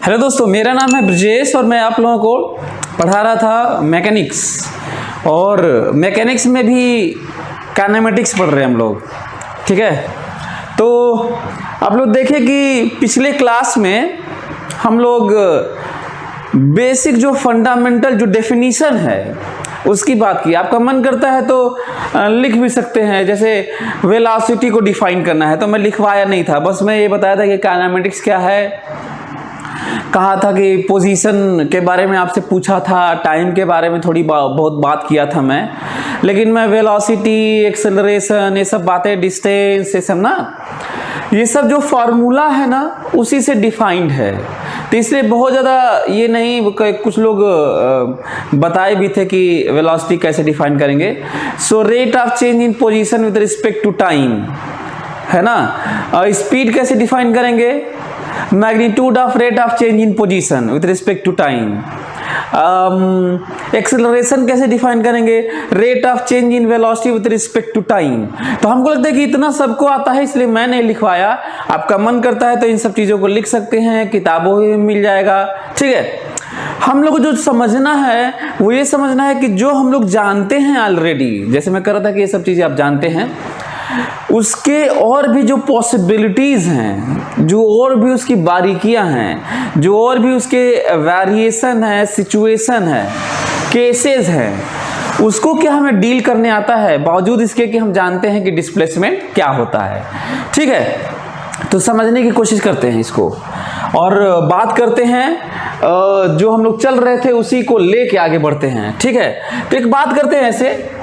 Hello दोस्तों, मेरा नाम है ब्रजेश और मैं आप लोगों को पढ़ा रहा था मैकेनिक्स। और मैकेनिक्स में भी काइनेमेटिक्स पढ़ रहे हैं हम लोग, ठीक है। तो आप लोग देखें कि पिछले क्लास में हम लोग बेसिक जो फंडामेंटल जो डेफिनीशन है उसकी बात की। आपका मन करता है तो लिख भी सकते हैं, जैसे वेलोसिटी को डिफाइन करना है तो मैं लिखवाया नहीं था, बस मैं ये बताया था कि काइनेमेटिक्स क्या है। कहा था कि पोजीशन के बारे में आपसे पूछा था, टाइम के बारे में थोड़ी बहुत बात किया था मैं, लेकिन मैं वेलोसिटी, एक्सेलरेशन, ये सब बातें, डिस्टेंस, ये सब ना, ये सब जो फार्मूला है ना उसी से डिफाइंड है। तो इसलिए बहुत ज़्यादा ये नहीं, कुछ लोग बताए भी थे कि वेलोसिटी कैसे डिफाइन करेंगे। So rate of change in position with respect to time, है ना। स्पीड कैसे डिफाइन करेंगे? Magnitude of rate of change in position with respect to time. Acceleration कैसे डिफाइन करेंगे? Rate of change in velocity with respect to time. तो हमको लगता है कि इतना सबको आता है, इसलिए मैं नहीं लिखवाया। आपका मन करता है तो इन सब चीज़ों को लिख सकते हैं, किताबों में मिल जाएगा, ठीक है। हम लोग को जो समझना है वो ये समझना है कि जो हम लोग जानते हैं ऑलरेडी, जैसे मैं कर रहा था कि ये सब चीज़ें आप जानते हैं, उसके और भी जो पॉसिबिलिटीज़ हैं, जो और भी उसकी बारीकियां हैं, जो और भी उसके वेरिएशन है, सिचुएशन है, केसेस हैं, उसको क्या हमें डील करने आता है, बावजूद इसके कि हम जानते हैं कि डिस्प्लेसमेंट क्या होता है, ठीक है। तो समझने की कोशिश करते हैं इसको और बात करते हैं जो हम लोग चल रहे थे उसी को लेके आगे बढ़ते हैं, ठीक है। तो एक बात करते हैं ऐसे,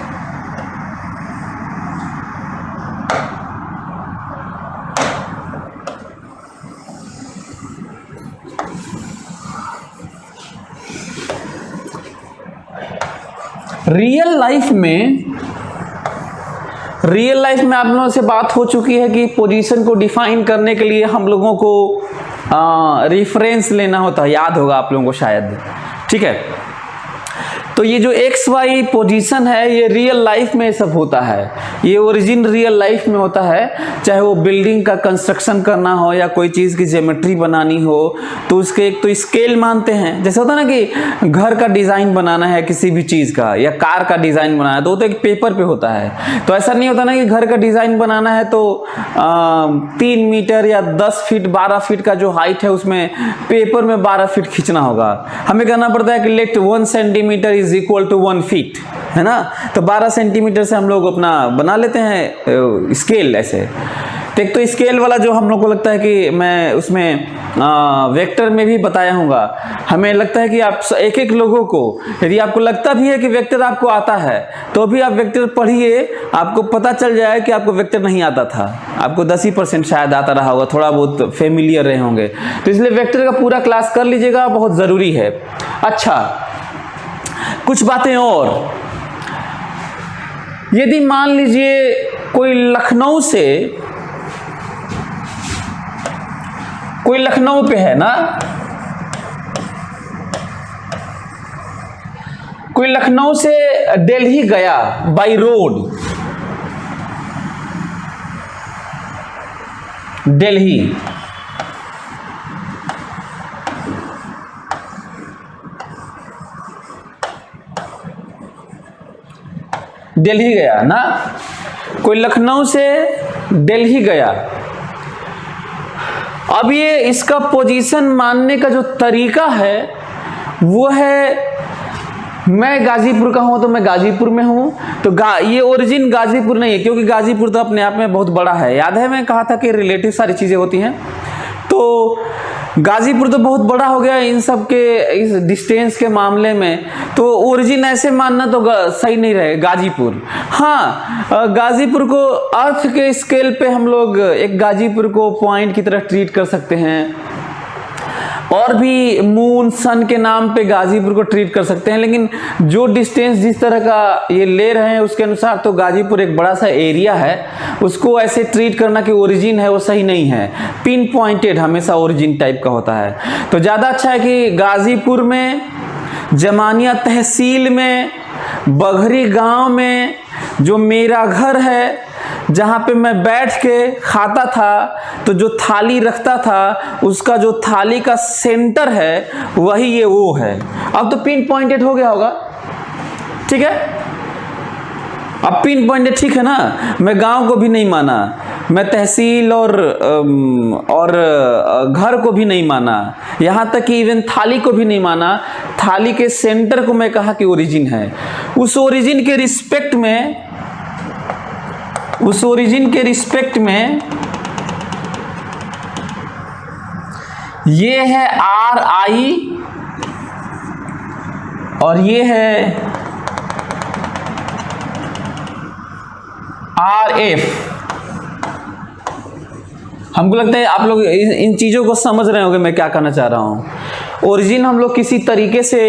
रियल लाइफ में आप लोगों से बात हो चुकी है कि पोजीशन को डिफाइन करने के लिए हम लोगों को रेफरेंस लेना होता है, याद होगा आप लोगों को शायद, ठीक है। तो ये जो एक्स वाई पोजीशन है ये रियल लाइफ में सब होता है, ये ओरिजिन रियल लाइफ में होता है। चाहे वो बिल्डिंग का कंस्ट्रक्शन करना हो या कोई चीज़ की ज्योमेट्री बनानी हो तो उसके एक तो स्केल मानते हैं। जैसे होता है ना कि घर का डिज़ाइन बनाना है किसी भी चीज़ का, या कार का डिज़ाइन बनाना है तो वो तो एक पेपर पे होता है। तो ऐसा नहीं होता ना कि घर का डिज़ाइन बनाना है तो 3 मीटर या 10 फीट 12 फीट का जो हाइट है उसमें पेपर में 12 फीट खींचना होगा। हमें कहना पड़ता है कि let 1 centimetre is equal to 1 feet, है ना। तो 12 सेंटीमीटर से हम लोग अपना बना लेते हैं स्केल ऐसे। तो एक तो स्केल वाला जो हम लोग को लगता है कि मैं उसमें वेक्टर में भी बताया हूँगा। हमें लगता है कि आप एक एक लोगों को, यदि आपको लगता भी है कि वेक्टर आपको आता है तो भी आप वेक्टर पढ़िए, आपको पता चल जाए कि आपको वेक्टर नहीं आता था, आपको 10% शायद आता रहा होगा, थोड़ा बहुत फेमिलियर रहे होंगे। तो इसलिए वेक्टर का पूरा क्लास कर लीजिएगा, बहुत ज़रूरी है। अच्छा, कुछ बातें और, यदि मान लीजिए कोई लखनऊ पे है ना, कोई लखनऊ से दिल्ली गया बाय रोड, दिल्ली गया ना, कोई लखनऊ से दिल्ली गया। अब ये इसका पोजीशन मानने का जो तरीका है वो है, मैं गाजीपुर का हूं तो मैं गाजीपुर में हूं, तो ये ओरिजिन गाजीपुर नहीं है, क्योंकि गाजीपुर तो अपने आप में बहुत बड़ा है। याद है मैं कहा था कि रिलेटिव सारी चीजें होती हैं, तो गाजीपुर तो बहुत बड़ा हो गया इन सब के इस डिस्टेंस के मामले में, तो ओरिजिन ऐसे मानना तो सही नहीं रहे, गाजीपुर। हाँ, गाजीपुर को अर्थ के स्केल पे हम लोग एक गाजीपुर को पॉइंट की तरह ट्रीट कर सकते हैं, और भी मून सन के नाम पे गाजीपुर को ट्रीट कर सकते हैं, लेकिन जो डिस्टेंस जिस तरह का ये ले रहे हैं उसके अनुसार तो गाजीपुर एक बड़ा सा एरिया है, उसको ऐसे ट्रीट करना कि ओरिजिन है वो सही नहीं है। पिन पॉइंटेड हमेशा ओरिजिन टाइप का होता है। तो ज़्यादा अच्छा है कि गाजीपुर में, जमानिया तहसील में, बघरी गांव में जो मेरा घर है, जहाँ पे मैं बैठ के खाता था तो जो थाली रखता था उसका जो थाली का सेंटर है वही ये वो है। अब तो पिन पॉइंटेड हो गया होगा, ठीक है। अब पिन पॉइंटेड ठीक है ना। मैं गांव को भी नहीं माना, मैं तहसील और घर को भी नहीं माना, यहाँ तक कि इवन थाली को भी नहीं माना। थाली के सेंटर को मैं कहा कि ओरिजिन है। उस ओरिजिन के रिस्पेक्ट में ये है RI और ये है RF। हमको लगता है आप लोग इन चीज़ों को समझ रहे होंगे मैं क्या कहना चाह रहा हूँ। ओरिजिन हम लोग किसी तरीके से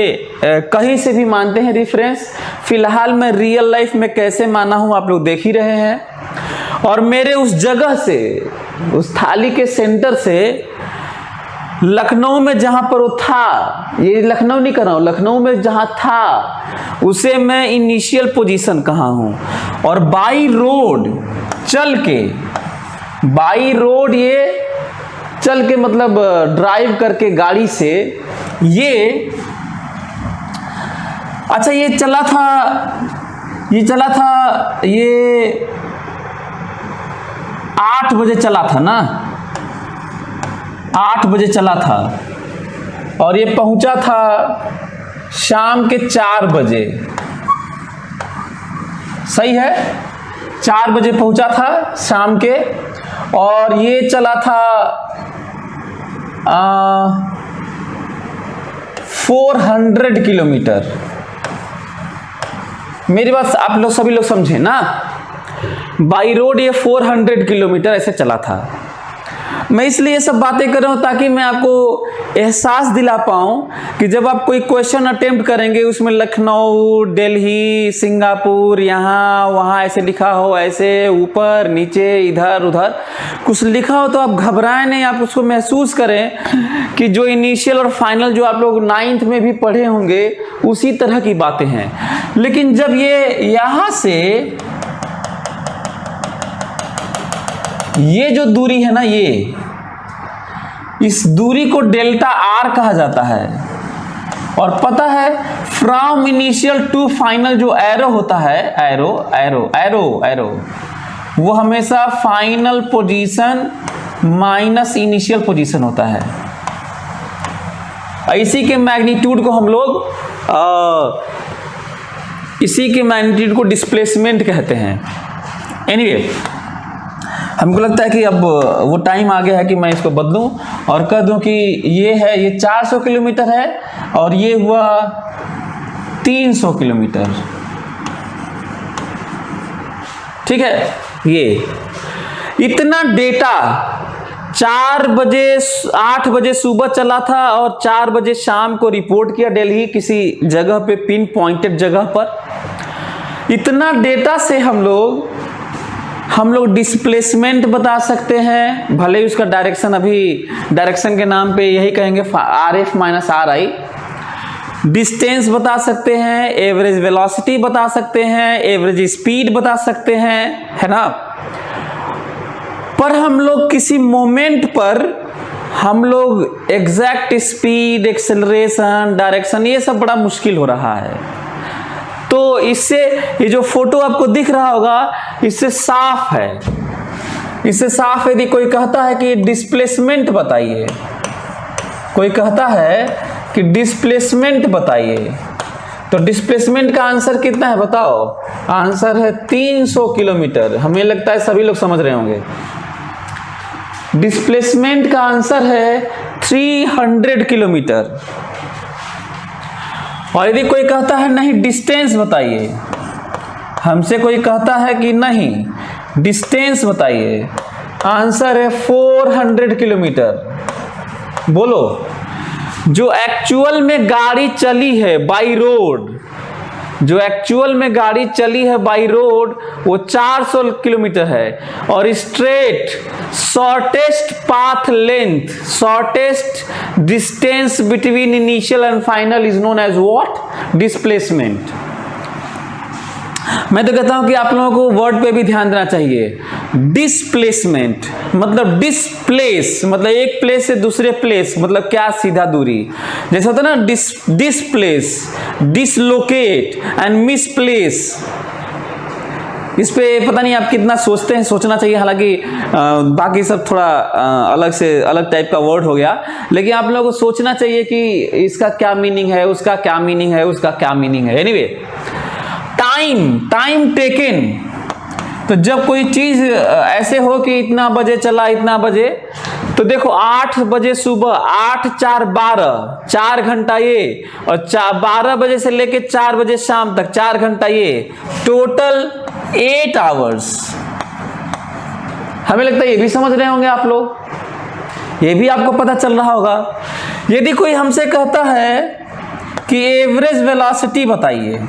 कहीं से भी मानते हैं रेफरेंस। फिलहाल मैं रियल लाइफ में कैसे माना हूँ आप लोग देख ही रहे हैं। और मेरे उस जगह से, उस थाली के सेंटर से लखनऊ में जहाँ पर वो था, ये लखनऊ नहीं कर रहा हूँ, लखनऊ में जहाँ था उसे मैं इनिशियल पोजीशन कहाँ हूँ। और बाई रोड ये चल के मतलब ड्राइव करके गाड़ी से ये, अच्छा ये चला था ये 8 बजे चला था ना, 8 बजे चला था और ये पहुंचा था शाम के 4 बजे, सही है। 4 बजे पहुंचा था शाम के, और ये चला था 400 किलोमीटर। मेरी बात आप लोग सभी लोग समझे ना। बाई रोड ये 400 किलोमीटर ऐसे चला था। मैं इसलिए ये सब बातें कर रहा हूँ ताकि मैं आपको एहसास दिला पाऊँ कि जब आप कोई क्वेश्चन अटेम्प्ट करेंगे उसमें लखनऊ, दिल्ली, सिंगापुर, यहाँ वहाँ ऐसे लिखा हो, ऐसे ऊपर नीचे इधर उधर कुछ लिखा हो तो आप घबराएं नहीं, आप उसको महसूस करें कि जो इनिशियल और फाइनल जो आप लोग 9th में भी पढ़े होंगे उसी तरह की बातें हैं। लेकिन जब ये यहाँ से ये जो दूरी है ना, ये इस दूरी को डेल्टा R कहा जाता है। और पता है फ्रॉम इनिशियल टू फाइनल जो एरो होता है, एरो वो हमेशा final position minus initial position होता है। इसी के मैग्नीट्यूड को हम लोग डिस्प्लेसमेंट कहते हैं। एनीवे, हमको लगता है कि अब वो टाइम आ गया है कि मैं इसको बदलूं और कह दूं कि ये 400 किलोमीटर है और ये हुआ 300 किलोमीटर, ठीक है। ये इतना डेटा 8 बजे सुबह चला था और 4 बजे शाम को रिपोर्ट किया दिल्ली किसी जगह पे, पिन पॉइंटेड जगह पर। इतना डेटा से हम लोग डिस्प्लेसमेंट बता सकते हैं, भले ही उसका डायरेक्शन अभी डायरेक्शन के नाम पे यही कहेंगे RF माइनस RI। डिस्टेंस बता सकते हैं, एवरेज वेलोसिटी बता सकते हैं, एवरेज स्पीड बता सकते हैं, है ना। पर हम लोग किसी मोमेंट पर हम लोग एग्जैक्ट स्पीड, एक्सेलरेशन, डायरेक्शन, ये सब बड़ा मुश्किल हो रहा है। तो इससे ये जो फोटो आपको दिख रहा होगा इससे साफ है, यदि कोई कहता है कि डिस्प्लेसमेंट बताइए, कोई कहता है कि डिस्प्लेसमेंट बताइए, तो डिस्प्लेसमेंट का आंसर कितना है बताओ। आंसर है 300 किलोमीटर। हमें लगता है सभी लोग समझ रहे होंगे। डिस्प्लेसमेंट का आंसर है 300 किलोमीटर। और यदि कोई कहता है नहीं डिस्टेंस बताइए, हमसे कोई कहता है कि नहीं डिस्टेंस बताइए, आंसर है 400 किलोमीटर। बोलो, जो एक्चुअल में गाड़ी चली है बाई रोड, वो 400 किलोमीटर है। और straight shortest path length, shortest distance between initial and final is known as what? Displacement. मैं तो कहता हूं कि आप लोगों को वर्ड पे भी ध्यान देना चाहिए। डिस्प्लेसमेंट मतलब डिस्प्लेस मतलब एक प्लेस से दूसरे प्लेस मतलब क्या, सीधा दूरी। जैसे होता है ना डिस्प्लेस, डिसलोकेट एंड मिसप्लेस। इस पे पता नहीं आप कितना सोचते हैं, सोचना चाहिए। हालांकि बाकी सब थोड़ा अलग से अलग टाइप का वर्ड हो गया, लेकिन आप लोगों को सोचना चाहिए कि इसका क्या मीनिंग है, उसका क्या मीनिंग है, उसका क्या मीनिंग है। एनीवे, टाइम टेकन, तो जब कोई चीज ऐसे हो कि इतना बजे चला, इतना बजे, तो देखो 8 बजे सुबह, 8 4 12, 4 घंटा ये, और 12 बजे से लेके 4 बजे शाम तक 4 घंटा ये, टोटल 8 आवर्स। हमें लगता है ये भी समझ रहे होंगे आप लोग, ये भी आपको पता चल रहा होगा। यदि कोई हमसे कहता है कि एवरेज वेलोसिटी बताइए,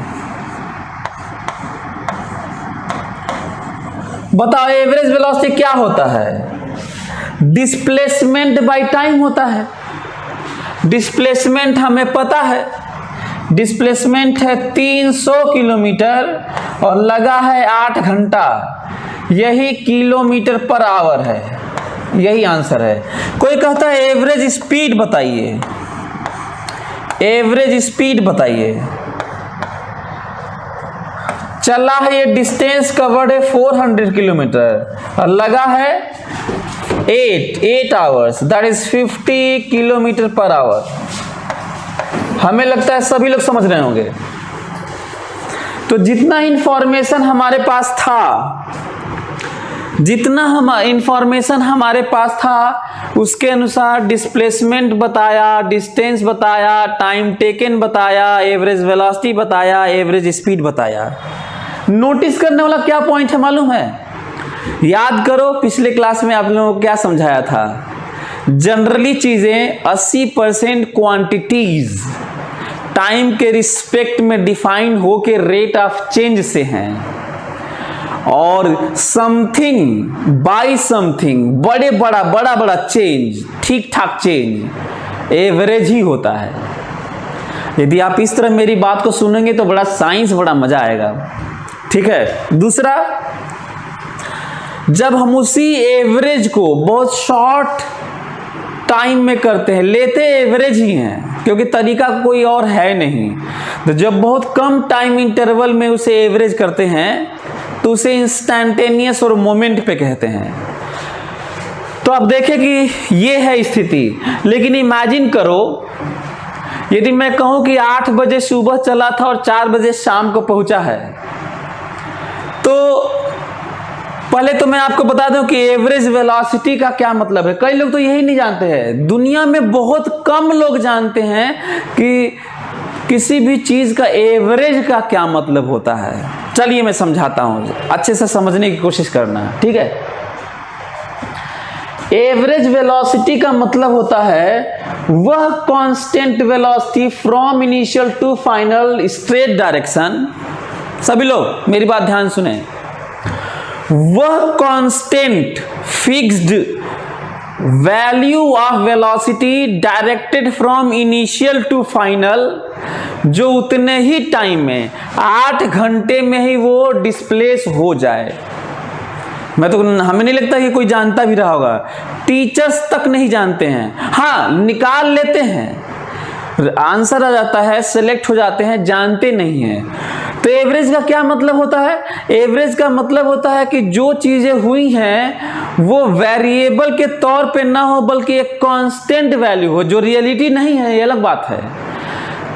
बताओ एवरेज वेलोसिटी क्या होता है? डिस्प्लेसमेंट बाय टाइम होता है। डिस्प्लेसमेंट हमें पता है, डिस्प्लेसमेंट है 300 किलोमीटर और लगा है 8 घंटा, यही किलोमीटर पर आवर है, यही आंसर है। कोई कहता है एवरेज स्पीड बताइए, एवरेज स्पीड बताइए। चला है ये डिस्टेंस कवर्ड है 400 किलोमीटर और लगा है 8 hours, that is 50 kilometre per hour. हमें लगता है सभी लोग समझ रहे होंगे। तो जितना इंफॉर्मेशन हमारे पास था, जितना इंफॉर्मेशन हमारे पास था उसके अनुसार डिस्प्लेसमेंट बताया, डिस्टेंस बताया, टाइम टेकन बताया, एवरेज वेलोसिटी बताया, एवरेज स्पीड बताया। नोटिस करने वाला क्या पॉइंट है मालूम है? याद करो पिछले क्लास में आप लोगों को क्या समझाया था। जनरली चीजें 80% क्वांटिटीज टाइम के रिस्पेक्ट में डिफाइन हो के रेट ऑफ चेंज से हैं, और समथिंग बाय समथिंग, बड़े बड़ा चेंज, ठीक ठाक चेंज एवरेज ही होता है। यदि आप इस तरह मेरी बात को सुनेंगे तो बड़ा साइंस, बड़ा मजा आएगा। ठीक है। दूसरा, जब हम उसी एवरेज को बहुत शॉर्ट टाइम में करते हैं, लेते एवरेज ही हैं क्योंकि तरीका कोई और है नहीं, तो जब बहुत कम टाइम इंटरवल में उसे एवरेज करते हैं तो उसे इंस्टैंटेनियस और मोमेंट पे कहते हैं। तो आप देखें कि ये है स्थिति। लेकिन इमेजिन करो यदि मैं कहूं कि 8 बजे सुबह चला था और 4 बजे शाम को पहुंचा है, तो पहले तो मैं आपको बता दूं कि एवरेज वेलोसिटी का क्या मतलब है। कई लोग तो यही नहीं जानते हैं, दुनिया में बहुत कम लोग जानते हैं कि किसी भी चीज का एवरेज का क्या मतलब होता है। चलिए मैं समझाता हूं, अच्छे से समझने की कोशिश करना, ठीक है। एवरेज वेलोसिटी का मतलब होता है वह constant velocity from initial to final straight direction. सभी लोग मेरी बात ध्यान सुने। वह constant fixed value of velocity directed from initial to final, जो उतने ही टाइम में 8 घंटे में ही वो डिस्प्लेस हो जाए। हमें नहीं लगता कि कोई जानता भी रहा होगा, टीचर्स तक नहीं जानते हैं। हाँ, निकाल लेते हैं, आंसर आ जाता है, सेलेक्ट हो जाते हैं, जानते नहीं हैं। तो एवरेज का क्या मतलब होता है? एवरेज का मतलब होता है कि जो चीजें हुई हैं वो वेरिएबल के तौर पे ना हो बल्कि एक कांस्टेंट वैल्यू हो, जो रियलिटी नहीं है, ये अलग बात है।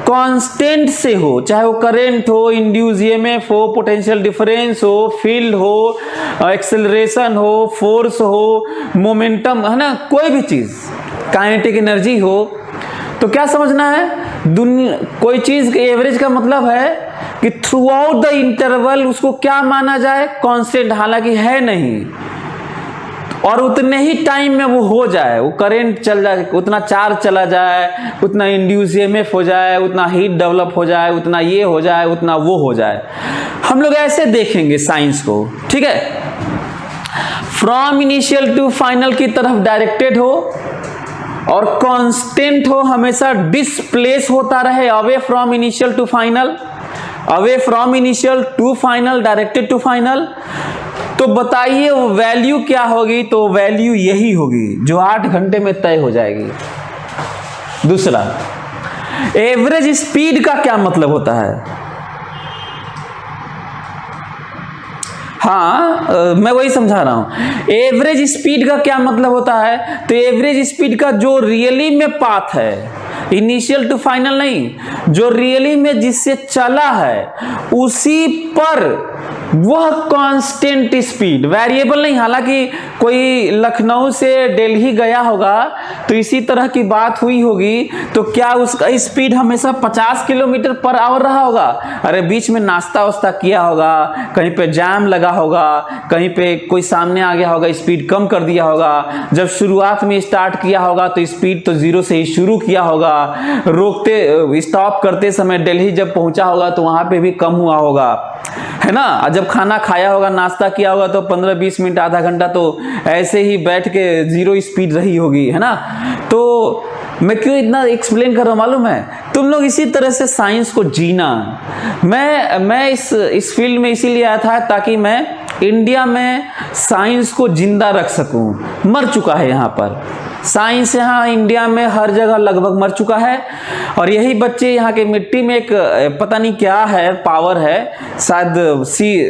कांस्टेंट से हो, चाहे वो करंट हो, इंड्यूस ईएमएफ हो, पोटेंशियल डिफरेंस हो, फील्ड हो, एक्सेलरेशन हो, फोर्स हो, मोमेंटम, है ना, कोई भी चीज, काइनेटिक एनर्जी हो। तो क्या समझना है, कोई चीज के एवरेज का मतलब है कि थ्रू आउट द इंटरवल उसको क्या माना जाए, कांस्टेंट, हालांकि है नहीं, और उतने ही टाइम में वो हो जाए, वो करंट चल जाए, उतना चार्ज चला जाए, उतना इंड्यूस ईएमएफ हो जाए, उतना हीट डेवलप हो जाए, उतना ये हो जाए, उतना वो हो जाए। हम लोग ऐसे देखेंगे साइंस को, ठीक है। फ्रॉम इनिशियल टू फाइनल की तरफ डायरेक्टेड हो और कांस्टेंट हो, हमेशा डिस्प्लेस होता रहे away from initial to final, away from initial to final, directed to final. तो बताइए वो वैल्यू क्या होगी? तो वैल्यू यही होगी जो 8 घंटे में तय हो जाएगी। दूसरा, एवरेज स्पीड का क्या मतलब होता है? हाँ, मैं वही समझा रहा हूं। एवरेज स्पीड का क्या मतलब होता है? तो एवरेज स्पीड का जो रियली में पाथ है, इनिशियल टू फाइनल नहीं, जो रियली में जिससे चला है उसी पर वह कांस्टेंट स्पीड, वेरिएबल नहीं। हालांकि कोई लखनऊ से दिल्ली गया होगा तो इसी तरह की बात हुई होगी, तो क्या उसका स्पीड हमेशा 50 किलोमीटर पर आवर रहा होगा? अरे बीच में नाश्ता वास्ता किया होगा, कहीं पे जाम लगा होगा, कहीं पे कोई सामने आ गया होगा, स्पीड कम कर दिया होगा। जब शुरुआत में स्टार्ट किया होगा तो स्पीड तो 0 से ही शुरू किया होगा, रोकते स्टॉप करते समय दिल्ली जब पहुंचा होगा तो वहां पे भी कम हुआ होगा, है ना। जब खाना खाया होगा, नाश्ता किया होगा तो 15-20 मिनट, आधा घंटा तो ऐसे ही बैठ के 0 स्पीड रही होगी, है ना। तो मैं क्यों इतना एक्सप्लेन कर रहा हूं मालूम है? तुम लोग इसी तरह से साइंस को जीना। मैं इस फील्ड में इसीलिए आया था ताकि मैं इंडिया में साइंस को जिंदा रख सकूं। मर चुका है यहाँ पर साइंस, यहाँ इंडिया में हर जगह लगभग मर चुका है। और यही बच्चे यहाँ के मिट्टी में एक पता नहीं क्या है, पावर है शायद,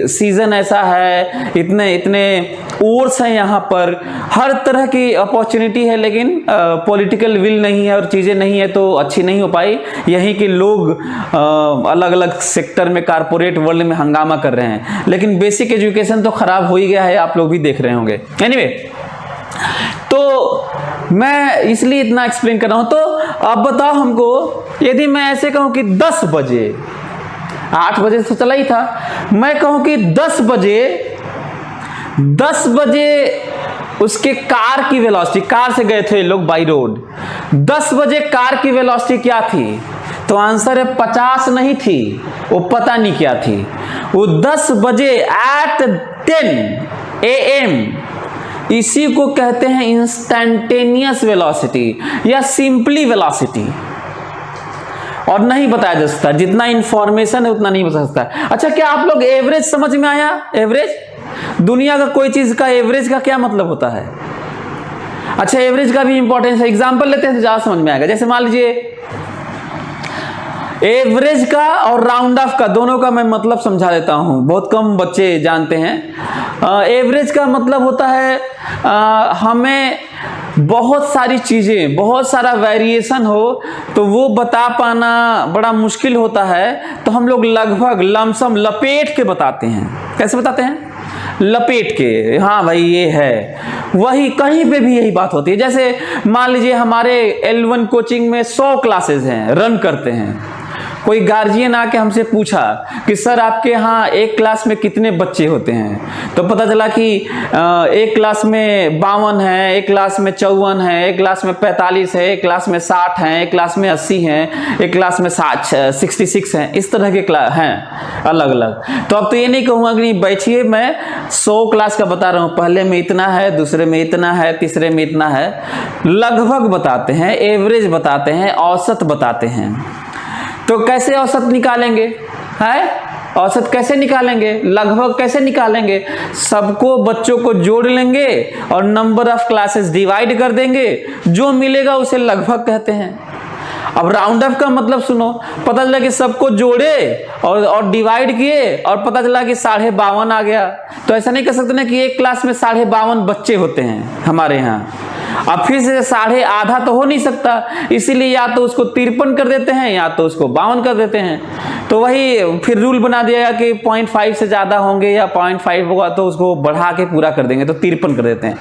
सीजन ऐसा है, इतने इतने ओर्स हैं यहाँ पर, हर तरह की अपॉर्चुनिटी है, लेकिन पॉलिटिकल विल नहीं है और चीज़ें नहीं है तो अच्छी नहीं हो पाई। यहीं के लोग अलग अलग सेक्टर में, कारपोरेट वर्ल्ड में हंगामा कर रहे हैं, लेकिन बेसिक एजुकेशन तो खराब हो ही गया है, आप लोग भी देख रहे होंगे। एनीवे, तो मैं इसलिए इतना एक्सप्लेन कर रहा हूं। तो अब बताओ हमको, यदि मैं ऐसे कहूं कि 10 बजे, 8 बजे तो चला ही था, मैं कहूं कि 10 बजे उसके कार की वेलोसिटी, कार से गए थे लोग बाई रोड, 10 बजे कार की वेलोसिटी क्या थी? तो आंसर है 50 नहीं थी, वो पता नहीं क्या थी। वो 10 बजे एट 10 AM, इसी को कहते हैं इंस्टैंटेनियस वेलोसिटी या सिंपली वेलोसिटी। और नहीं बताया जा सकता, जितना इंफॉर्मेशन है उतना नहीं बता सकता। अच्छा, क्या आप लोग एवरेज समझ में आया? एवरेज, दुनिया का कोई चीज का एवरेज का क्या मतलब होता है? अच्छा, एवरेज का भी इंपॉर्टेंस है। एग्जांपल लेते हैं तो ज्यादा समझ में आएगा। जैसे मान लीजिए, एवरेज का और राउंड ऑफ का, दोनों का मैं मतलब समझा देता हूं, बहुत कम बच्चे जानते हैं। एवरेज का मतलब होता है हमें बहुत सारी चीजें, बहुत सारा वेरिएशन हो तो वो बता पाना बड़ा मुश्किल होता है, तो हम लोग लगभग लमसम लपेट के बताते हैं। कैसे बताते हैं? लपेट के, हाँ भाई ये है। वही कहीं पे भी यही बात होती है। जैसे मान लीजिए हमारे L1 कोचिंग में 100 क्लासेस हैं, रन करते हैं। कोई गार्जियन आके हमसे पूछा कि सर आपके यहाँ एक क्लास में कितने बच्चे होते हैं? तो पता चला कि एक क्लास में 52 है, एक क्लास में 54 है, एक क्लास में 45 है, एक क्लास में 60 है, एक क्लास में 80 हैं, एक क्लास में 66 हैं। इस तरह के क्लास हैं अलग अलग। तो अब तो ये नहीं कहूँगा कि नहीं बैठिए, मैं 100 क्लास का बता रहा हूँ, पहले में इतना है, दूसरे में इतना है, तीसरे में इतना है। लगभग बताते हैं, एवरेज बताते हैं, औसत बताते हैं। तो कैसे औसत निकालेंगे? है औसत कैसे निकालेंगे? लगभग कैसे निकालेंगे? सबको, बच्चों को जोड़ लेंगे और नंबर ऑफ क्लासेस डिवाइड कर देंगे, जो मिलेगा उसे लगभग कहते हैं। अब राउंड ऑफ का मतलब सुनो, पता चला कि सबको जोड़े और डिवाइड किए और पता चला कि 52.5 आ गया। तो ऐसा नहीं कह सकते ना कि एक क्लास में 52.5 बच्चे होते हैं हमारे यहाँ। अब फिर से 12.5 तो हो नहीं सकता, इसीलिए या तो उसको 53 कर देते हैं या तो उसको 52 कर देते हैं। तो वही फिर रूल बना दिया कि 0.5 से ज्यादा होंगे या 0.5 होगा तो उसको बढ़ा के पूरा कर देंगे, तो 53 कर देते हैं।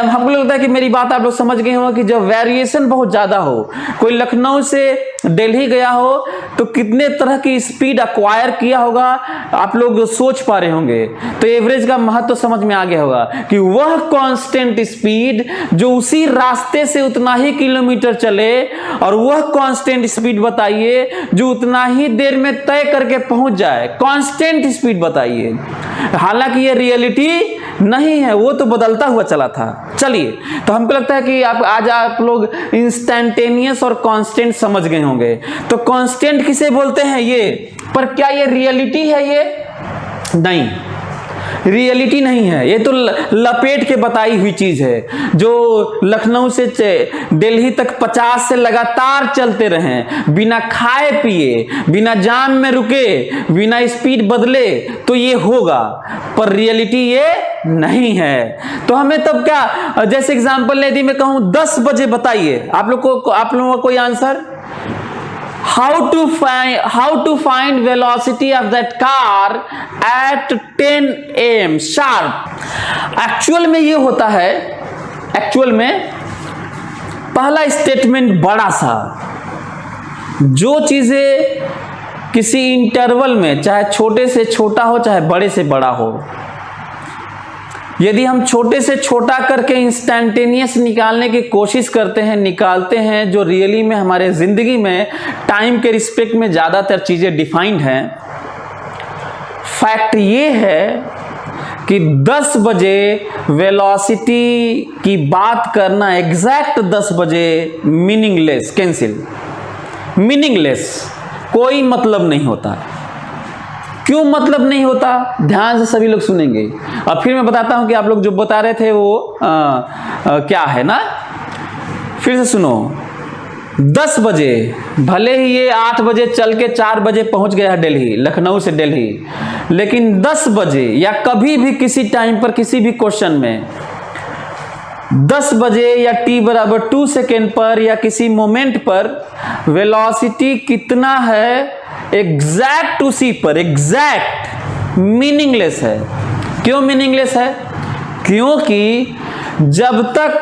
हमको लगता है कि मेरी बात आप लोग समझ गए हो कि जब वेरिएशन बहुत ज्यादा हो, कोई लखनऊ से दिल्ली गया हो तो कितने तरह की स्पीड अक्वायर किया होगा आप लोग सोच पा रहे होंगे। तो एवरेज का महत्व समझ में आ गया होगा कि वह कांस्टेंट स्पीड जो उसी रास्ते से उतना ही किलोमीटर चले, और वह कांस्टेंट स्पीड बताइए जो उतना ही देर में तय करके पहुंच जाए। कांस्टेंट स्पीड बताइए। हालांकि ये रियलिटी नहीं है, वो तो बदलता हुआ चला था। चलिए, तो हमको लगता है कि आज आप लोग इंस्टेंटेनियस और कांस्टेंट समझ गए होंगे। तो कांस्टेंट किसे बोलते हैं ये, पर क्या ये रियलिटी है? ये नहीं, रियलिटी नहीं है, ये तो लपेट के बताई हुई चीज है। जो लखनऊ से दिल्ली तक 50 से लगातार चलते रहें, बिना खाए पिए, बिना जाम में रुके, बिना स्पीड बदले, तो ये होगा, पर रियलिटी ये नहीं है। तो हमें तब क्या, जैसे एग्जांपल यदि मैं कहूं 10 बजे बताइए, आप लोगों का कोई answer? how to find velocity of that car at 10 AM sharp। Actual में ये होता है, एक्चुअल में पहला स्टेटमेंट बड़ा सा, जो चीजें किसी इंटरवल में, चाहे छोटे से छोटा हो चाहे बड़े से बड़ा हो, यदि हम छोटे से छोटा करके इंस्टेंटेनियस निकालने की कोशिश करते हैं, निकालते हैं, जो रियली में हमारे ज़िंदगी में टाइम के रिस्पेक्ट में ज़्यादातर चीज़ें डिफाइंड हैं। फैक्ट ये है कि 10 बजे वेलोसिटी की बात करना, एग्जैक्ट 10 बजे, मीनिंगलेस, कैंसिल, मीनिंगलेस, कोई मतलब नहीं होता। क्यों मतलब नहीं होता? ध्यान से सभी लोग सुनेंगे और फिर मैं बताता हूं कि आप लोग जो बता रहे थे वो क्या है ना। फिर से सुनो, 10 बजे, भले ही ये 8 बजे चल के 4 बजे पहुंच गया है दिल्ली, लखनऊ से दिल्ली, लेकिन 10 बजे या कभी भी किसी टाइम पर किसी भी क्वेश्चन में 10 बजे या t बराबर 2 सेकेंड पर या किसी मोमेंट पर वेलोसिटी कितना है, एग्जैक्ट उसी पर, एग्जैक्ट मीनिंगलेस है। क्यों मीनिंगलेस है? क्योंकि जब तक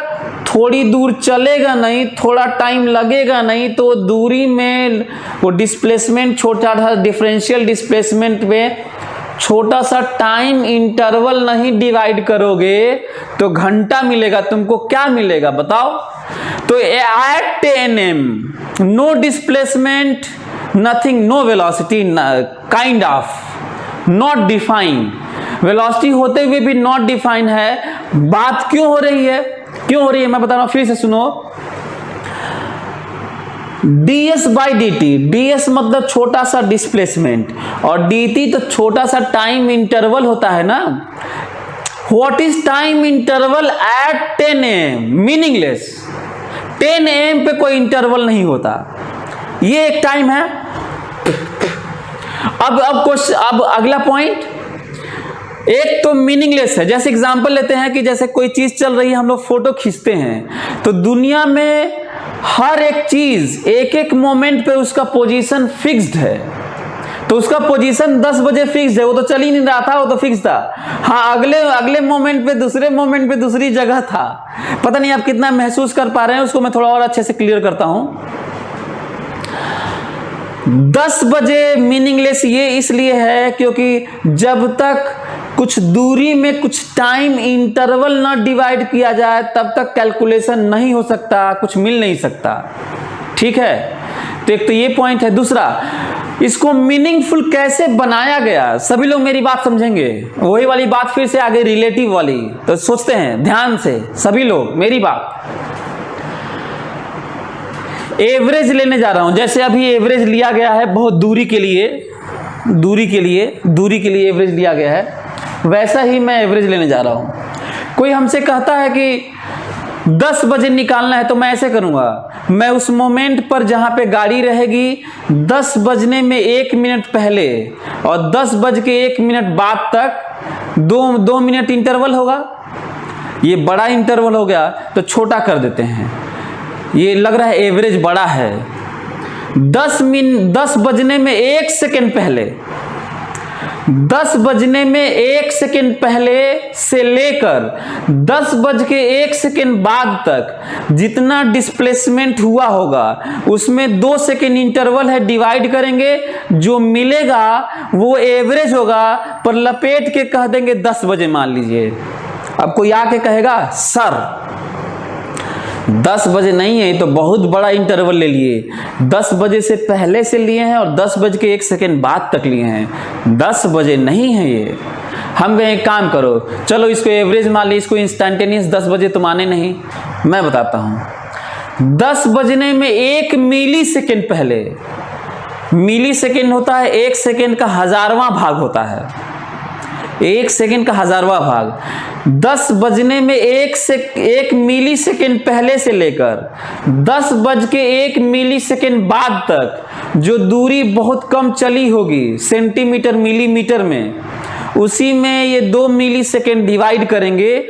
थोड़ी दूर चलेगा नहीं, थोड़ा टाइम लगेगा नहीं, तो दूरी में वो डिस्प्लेसमेंट, छोटा सा डिफरेंशियल डिस्प्लेसमेंट में छोटा सा टाइम इंटरवल नहीं डिवाइड करोगे तो घंटा मिलेगा। तुमको क्या मिलेगा बताओ? तो at 10 AM no displacement, nothing, no velocity, kind of not define, velocity होते हुए भी नॉट डिफाइन है। बात क्यों हो रही है? क्यों हो रही है मैं बता रहा हूं, फिर से सुनो। ds बाई dt, ds मतलब छोटा सा डिस्प्लेसमेंट और dt तो छोटा सा टाइम इंटरवल होता है ना। What is time interval at 10 AM? Meaningless. 10 AM पे कोई इंटरवल नहीं होता, ये एक टाइम है। अब अगला पॉइंट, एक तो मीनिंगलेस है। जैसे एग्जांपल लेते हैं कि जैसे कोई चीज चल रही है, हम लोग फोटो खींचते हैं, तो दुनिया में हर एक चीज एक एक मोमेंट पे उसका पोजीशन फिक्स्ड है। तो उसका पोजीशन 10 बजे फिक्स्ड है, वो तो चल ही नहीं रहा था, वो तो फिक्स था। हाँ, अगले मोमेंट पे, दूसरे मोमेंट पे दूसरी जगह था। पता नहीं आप कितना महसूस कर पा रहे हैं, उसको मैं थोड़ा और अच्छे से क्लियर करता हूं। 10 बजे मीनिंगलेस ये इसलिए है क्योंकि जब तक कुछ दूरी में कुछ टाइम इंटरवल ना डिवाइड किया जाए तब तक कैलकुलेशन नहीं हो सकता, कुछ मिल नहीं सकता। ठीक है, तो एक तो ये पॉइंट है। दूसरा, इसको मीनिंगफुल कैसे बनाया गया, सभी लोग मेरी बात समझेंगे। वही वाली बात फिर से आगे, रिलेटिव वाली। तो सोचते हैं ध्यान से सभी लोग मेरी बात। एवरेज लेने जा रहा हूं, जैसे अभी एवरेज लिया गया है बहुत दूरी के लिए एवरेज लिया गया है, वैसा ही मैं एवरेज लेने जा रहा हूं। कोई हमसे कहता है कि 10 बजे निकालना है, तो मैं ऐसे करूंगा, मैं उस मोमेंट पर जहां पे गाड़ी रहेगी 10 बजने में 1 मिनट पहले और 10 बज के 1 मिनट बाद तक 2 मिनट इंटरवल होगा। ये बड़ा इंटरवल हो गया तो छोटा कर देते हैं। ये लग रहा है एवरेज बड़ा है। 10 बजने में 1 सेकेंड पहले, 10 बजने में 1 सेकेंड पहले से लेकर 10 बज के 1 सेकेंड बाद तक जितना डिस्प्लेसमेंट हुआ होगा उसमें 2 सेकेंड इंटरवल है, डिवाइड करेंगे, जो मिलेगा वो एवरेज होगा। पर लपेट के कह देंगे 10 बजे मान लीजिए। अब कोई आके कहेगा सर 10 बजे नहीं है, तो बहुत बड़ा इंटरवल ले लिए, 10 बजे से पहले से लिए हैं और 10 बज के 1 सेकेंड बाद तक लिए हैं, 10 बजे नहीं है ये। हम कहें एक काम करो, चलो इसको एवरेज मान ली, इसको इंस्टेंटेनियस 10 बजे तो माने नहीं। मैं बताता हूँ, 10 बजने में 1 मिली सेकेंड पहले, मिली सेकेंड होता है 1 सेकेंड का 1000वां भाग होता है, 1 सेकेंड का 1000वां भाग। 10 बजने में 1 मिली सेकेंड पहले से लेकर 10 बज के 1 मिली सेकेंड बाद तक जो दूरी बहुत कम चली होगी सेंटीमीटर मिलीमीटर में, उसी में ये 2 मिली सेकेंड डिवाइड करेंगे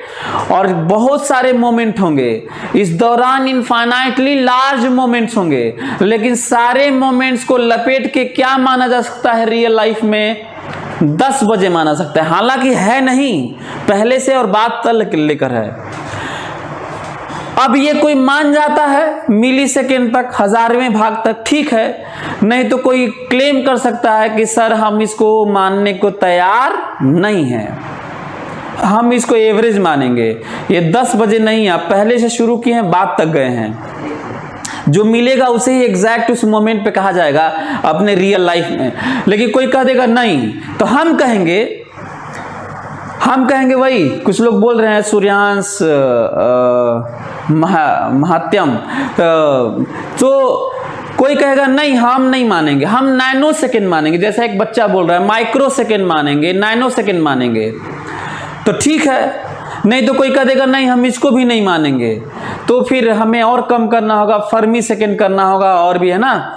और बहुत सारे मोमेंट होंगे। इस दौरान इनफाइनाइटली लार्ज मोमेंट्स होंगे, लेकिन सारे मोमेंट्स को लपेट के क्या माना जा सकता है रियल लाइफ में? 10 बजे माना सकता है। हालांकि है नहीं, पहले से और बाद तक लेकर है। अब ये कोई मान जाता है मिली सेकेंड तक, 1000वें भाग तक, ठीक है। नहीं तो कोई क्लेम कर सकता है कि सर हम इसको मानने को तैयार नहीं है, हम इसको एवरेज मानेंगे, ये 10 बजे नहीं, आप पहले से शुरू किए हैं बाद तक गए हैं, जो मिलेगा उसे ही एग्जैक्ट उस मोमेंट पे कहा जाएगा अपने रियल लाइफ में। लेकिन कोई कह देगा नहीं, तो हम कहेंगे वही कुछ लोग बोल रहे हैं सूर्यांश महात्यम, तो कोई कहेगा नहीं हम नहीं मानेंगे, हम नैनो सेकेंड मानेंगे। जैसा एक बच्चा बोल रहा है माइक्रो सेकेंड मानेंगे, नैनो सेकेंड मानेंगे, तो ठीक है। नहीं तो कोई कह देगा नहीं हम इसको भी नहीं मानेंगे, तो फिर हमें और कम करना होगा, फर्मी सेकेंड करना होगा, और भी है ना।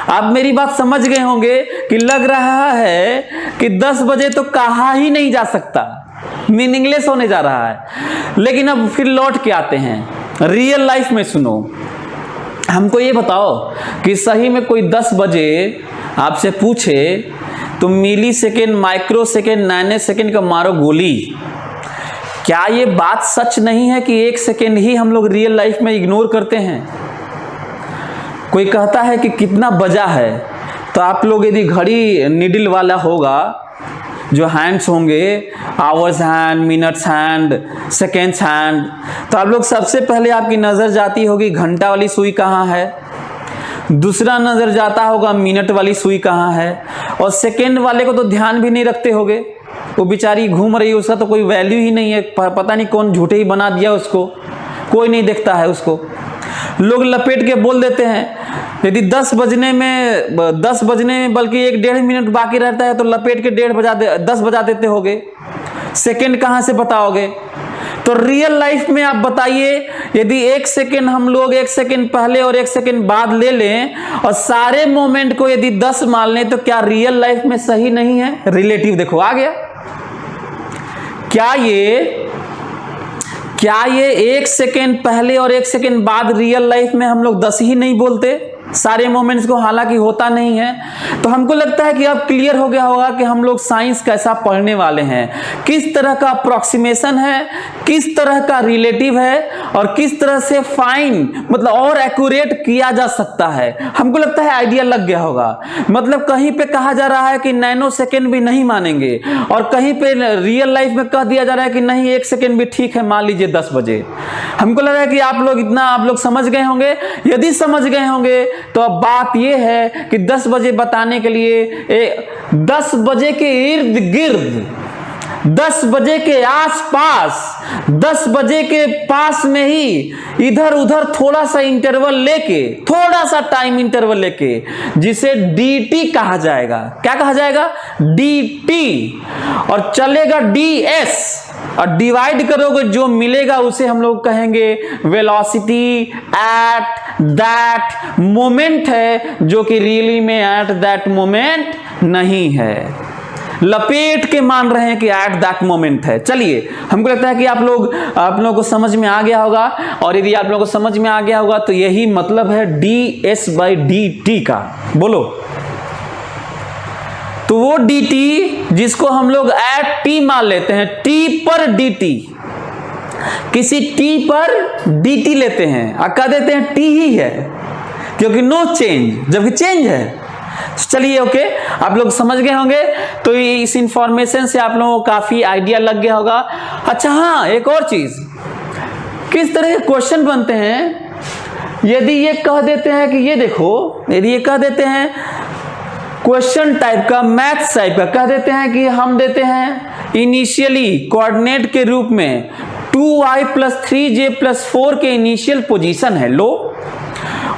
आप मेरी बात समझ गए होंगे कि लग रहा है कि 10 बजे तो कहा ही नहीं जा सकता, मीनिंगलेस होने जा रहा है। लेकिन अब फिर लौट के आते हैं रियल लाइफ में। सुनो, हमको ये बताओ कि सही में कोई 10 बजे आपसे पूछे तो millisecond, microsecond, nanosecond का मारो गोली, क्या ये बात सच नहीं है कि 1 सेकेंड ही हम लोग रियल लाइफ में इग्नोर करते हैं? कोई कहता है कि कितना बजा है, तो आप लोग यदि घड़ी निडल वाला होगा, जो हैंड्स होंगे, hours hand, minutes hand, seconds hand, तो आप लोग सबसे पहले आपकी नज़र जाती होगी घंटा वाली सुई कहाँ है, दूसरा नज़र जाता होगा मिनट वाली सुई कहाँ है, और सेकेंड वाले को तो ध्यान भी नहीं रखते होगे, वो बेचारी घूम रही है, उसका तो कोई वैल्यू ही नहीं है, पता नहीं कौन झूठे ही बना दिया उसको, कोई नहीं देखता है उसको। लोग लपेट के बोल देते हैं, यदि 10 बजने में बल्कि 1-1.5 मिनट बाकी रहता है तो लपेट के 10 बजा देते होगे, सेकेंड कहाँ से बताओगे? तो रियल लाइफ में आप बताइए, यदि 1 सेकेंड हम लोग 1 सेकेंड पहले और 1 सेकेंड बाद ले लें और सारे मोमेंट को यदि 10 मान लें, तो क्या रियल लाइफ में सही नहीं है? रिलेटिव देखो आ गया। क्या ये 1 सेकेंड पहले और 1 सेकेंड बाद रियल लाइफ में हम लोग 10 ही नहीं बोलते सारे मोमेंट्स को? हालांकि होता नहीं है। तो हमको लगता है कि अब क्लियर हो गया होगा कि हम लोग साइंस कैसा पढ़ने वाले हैं, किस तरह का अप्रोक्सीमेशन है, किस तरह का रिलेटिव है, और किस तरह से फाइन मतलब और एक्यूरेट किया जा सकता है। हमको लगता है आइडिया लग गया होगा। मतलब कहीं पे कहा जा रहा है कि नैनो सेकेंड भी नहीं मानेंगे, और कहीं पे रियल लाइफ में कह दिया जा रहा है कि नहीं 1 सेकेंड भी ठीक है, मान लीजिए 10 बजे। हमको लग रहा है कि आप लोग समझ गए होंगे। यदि समझ गए होंगे तो अब बात यह है कि 10 बजे बताने के लिए 10 बजे के इर्द गिर्द, 10 बजे के आसपास, 10 बजे के पास में ही इधर उधर थोड़ा सा इंटरवल लेके, थोड़ा सा टाइम इंटरवल लेके, जिसे dt कहा जाएगा। क्या कहा जाएगा? dt, और चलेगा ds, और डिवाइड करोगे जो मिलेगा उसे हम लोग कहेंगे वेलोसिटी एट दैट मोमेंट है, जो कि रियली में एट दैट मोमेंट नहीं है। लपेट के मान रहे हैं कि एट दैट मोमेंट है। चलिए, हमको लगता है कि आप लोगों को समझ में आ गया होगा, और यदि आप लोगों को समझ में आ गया होगा तो यही मतलब है ds/dt का। बोलो, तो वो dt जिसको हम लोग एट t मान लेते हैं, t पर dt, किसी t पर dt लेते हैं और कह देते हैं t ही है, क्योंकि नो चेंज, जबकि चेंज है। चलिए ओके, आप लोग समझ गए होंगे। तो इस इंफॉर्मेशन से आप लोगों को काफी आइडिया लग गया होगा। अच्छा हाँ, एक और चीज, किस तरह के क्वेश्चन बनते हैं यदि ये कह देते हैं कि ये देखो, यदि ये कह देते हैं क्वेश्चन टाइप का, मैथ्स टाइप का, कह देते हैं कि हम देते हैं इनिशियली कोऑर्डिनेट के रूप में 2y प्लस 3j प्लस 4 के इनिशियल पोजीशन है लो,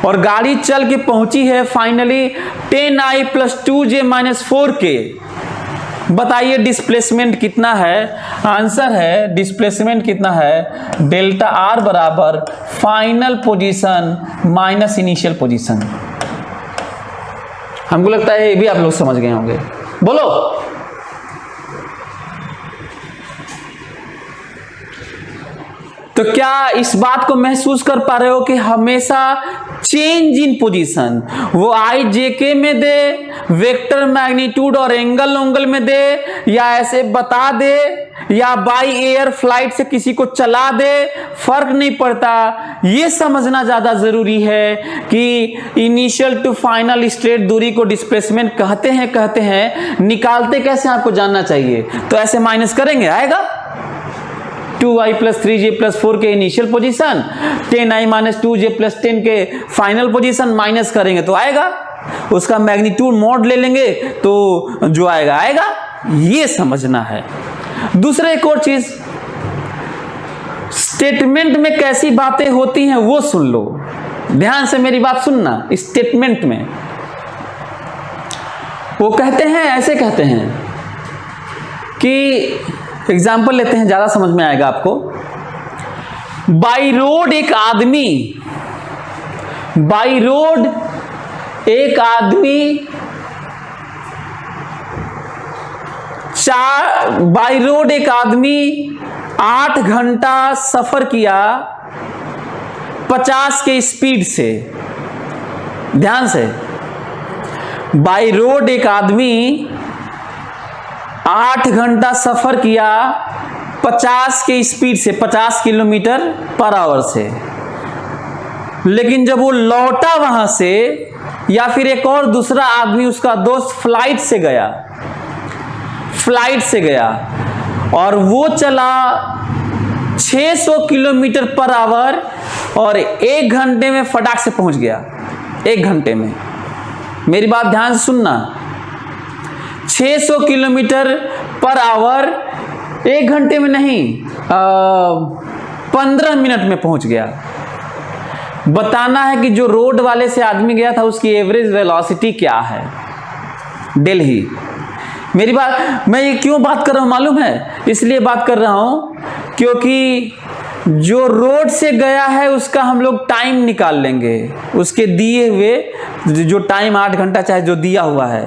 और गाड़ी चल के पहुंची है finally 10i plus 2j minus 4k। बताइए डिस्प्लेसमेंट कितना है? आंसर है डिस्प्लेसमेंट कितना है, डेल्टा आर बराबर final position minus initial position. हमको लगता है ये भी आप लोग समझ गए होंगे, बोलो। तो क्या इस बात को महसूस कर पा रहे हो कि हमेशा चेंज इन पोजीशन वो आई जे के में दे, वेक्टर मैग्नीट्यूड और एंगल में दे, या ऐसे बता दे, या बाई एयर फ्लाइट से किसी को चला दे, फर्क नहीं पड़ता। ये समझना ज्यादा जरूरी है कि इनिशियल टू फाइनल स्ट्रेट दूरी को डिस्प्लेसमेंट कहते हैं, निकालते कैसे आपको जानना चाहिए। तो ऐसे माइनस करेंगे, आएगा 2y प्लस 3j प्लस 4 के initial position, 10i minus 2j plus 10 के फाइनल पोजीशन, माइनस करेंगे तो आएगा, उसका मैग्नीट्यूड मॉड ले लेंगे तो जो आएगा आएगा। ये समझना है। दूसरा एक और चीज, स्टेटमेंट में कैसी बातें होती हैं वो सुन लो, ध्यान से मेरी बात सुनना। स्टेटमेंट में वो कहते हैं, ऐसे कहते हैं कि एग्जाम्पल लेते हैं, ज्यादा समझ में आएगा आपको। बाई रोड एक आदमी बाई रोड एक आदमी 8 घंटा सफर किया 50 के स्पीड से। ध्यान से, बाई रोड एक आदमी 8 घंटा सफर किया 50 के स्पीड से, 50 किलोमीटर पर आवर से। लेकिन जब वो लौटा वहां से, या फिर एक और दूसरा आदमी उसका दोस्त फ्लाइट से गया और वो चला 600 किलोमीटर पर आवर और 1 घंटे में फटाक से पहुंच गया। 1 घंटे में, मेरी बात ध्यान से सुनना, 600 किलोमीटर पर आवर 1 घंटे में नहीं, 15 मिनट में पहुंच गया। बताना है कि जो रोड वाले से आदमी गया था उसकी एवरेज वेलोसिटी क्या है दिल्ली। मेरी बात, मैं ये क्यों बात कर रहा हूं मालूम है? इसलिए बात कर रहा हूं क्योंकि जो रोड से गया है उसका हम लोग टाइम निकाल लेंगे, उसके दिए हुए जो टाइम 8 घंटा चाहे जो दिया हुआ है,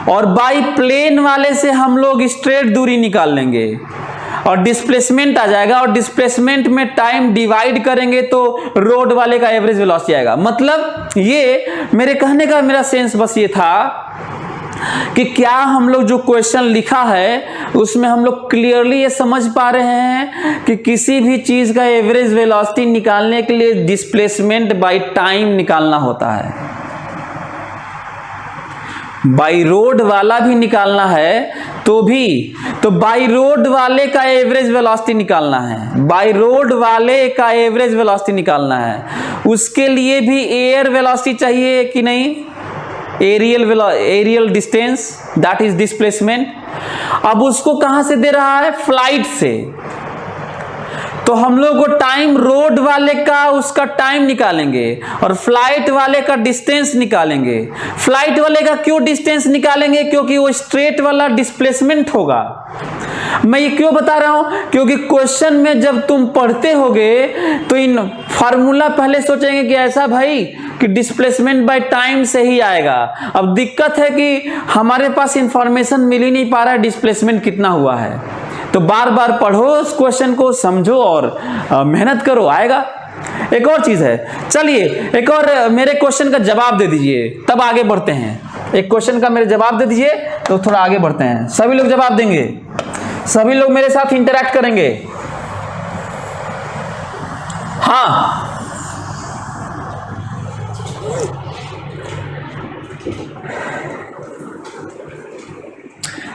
और बाई प्लेन वाले से हम लोग स्ट्रेट दूरी निकाल लेंगे और डिस्प्लेसमेंट आ जाएगा, और डिस्प्लेसमेंट में टाइम डिवाइड करेंगे तो रोड वाले का एवरेज वेलोसिटी आएगा। मतलब ये मेरे कहने का मेरा सेंस बस ये था कि क्या हम लोग जो क्वेश्चन लिखा है उसमें हम लोग क्लियरली ये समझ पा रहे हैं कि किसी भी चीज का एवरेज वेलोसिटी निकालने के लिए डिस्प्लेसमेंट बाय टाइम निकालना होता है। बाई रोड वाला भी निकालना है तो बाई रोड वाले का एवरेज वेलोसिटी निकालना है, बाई रोड वाले का एवरेज वेलोसिटी निकालना है। उसके लिए भी एयर वेलोसिटी चाहिए कि नहीं, aerial distance, that is displacement. अब उसको कहां से दे रहा है? फ्लाइट से। तो हम लोग को टाइम रोड वाले का उसका टाइम निकालेंगे और फ्लाइट वाले का डिस्टेंस निकालेंगे। फ्लाइट वाले का क्यों डिस्टेंस निकालेंगे? क्योंकि वो स्ट्रेट वाला डिस्प्लेसमेंट होगा। मैं ये क्यों बता रहा हूं? क्योंकि क्वेश्चन में जब तुम पढ़ते होगे तो इन फार्मूला पहले सोचेंगे कि ऐसा भाई कि डिस्प्लेसमेंट बाय टाइम से ही आएगा। अब दिक्कत है कि हमारे पास इंफॉर्मेशन मिल ही नहीं पा रहा है डिस्प्लेसमेंट कितना हुआ है। तो बार बार पढ़ो उस क्वेश्चन को, समझो और मेहनत करो, आएगा। एक और चीज है, चलिए एक और मेरे क्वेश्चन का जवाब दे दीजिए तब आगे बढ़ते हैं। एक क्वेश्चन का मेरे जवाब दे दीजिए तो थोड़ा आगे बढ़ते हैं। सभी लोग जवाब देंगे, सभी लोग मेरे साथ इंटरैक्ट करेंगे। हाँ,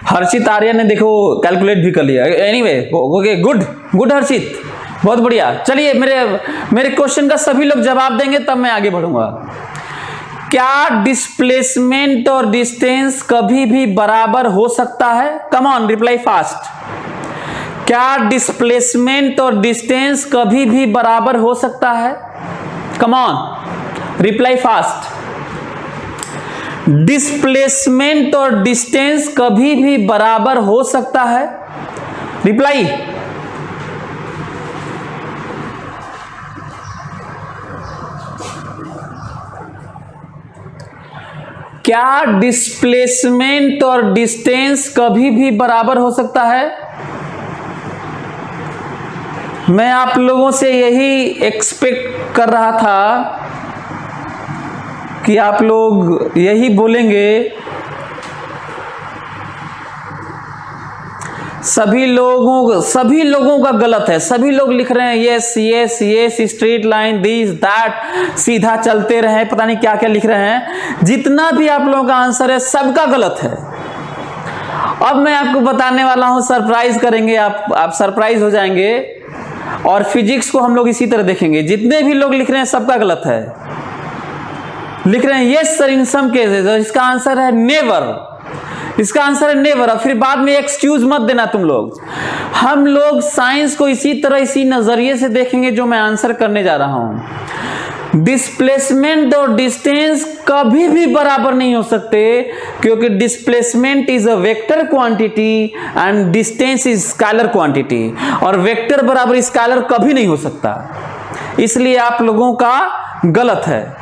हर्षित आर्य ने देखो कैलकुलेट भी कर लिया। एनीवे ओके, गुड हर्षित, बहुत बढ़िया। चलिए मेरे क्वेश्चन का सभी लोग जवाब देंगे तब मैं आगे बढ़ूंगा। क्या डिस्प्लेसमेंट और डिस्टेंस कभी भी बराबर हो सकता है? Come on, reply fast. क्या डिस्प्लेसमेंट और डिस्टेंस कभी भी बराबर हो सकता है? Come on, reply fast. Displacement और डिस्टेंस कभी भी बराबर हो सकता है? रिप्लाई। क्या डिस्प्लेसमेंट और डिस्टेंस कभी भी बराबर हो सकता है? मैं आप लोगों से यही एक्सपेक्ट कर रहा था कि आप लोग यही बोलेंगे। सभी लोगों का गलत है। सभी लोग लिख रहे हैं yes yes yes, straight line, this that, सीधा चलते रहे, पता नहीं क्या क्या लिख रहे हैं। जितना भी आप लोगों का आंसर है सबका गलत है। अब मैं आपको बताने वाला हूं, सरप्राइज करेंगे आप सरप्राइज हो जाएंगे। और फिजिक्स को हम लोग इसी तरह देखेंगे। जितने भी लोग लिख रहे हैं सबका गलत है। लिख रहे हैं यस सर इन सम केसेस, और इसका आंसर है नेवर। इसका आंसर है नेवर। अब फिर बाद में एक्सक्यूज मत देना तुम लोग। हम लोग साइंस को इसी तरह, इसी नजरिए से देखेंगे जो मैं आंसर करने जा रहा हूं। डिस्प्लेसमेंट और डिस्टेंस कभी भी बराबर नहीं हो सकते, क्योंकि displacement is a vector quantity and distance is scalar quantity, और वेक्टर बराबर स्केलर कभी नहीं हो सकता। इसलिए आप लोगों का गलत है।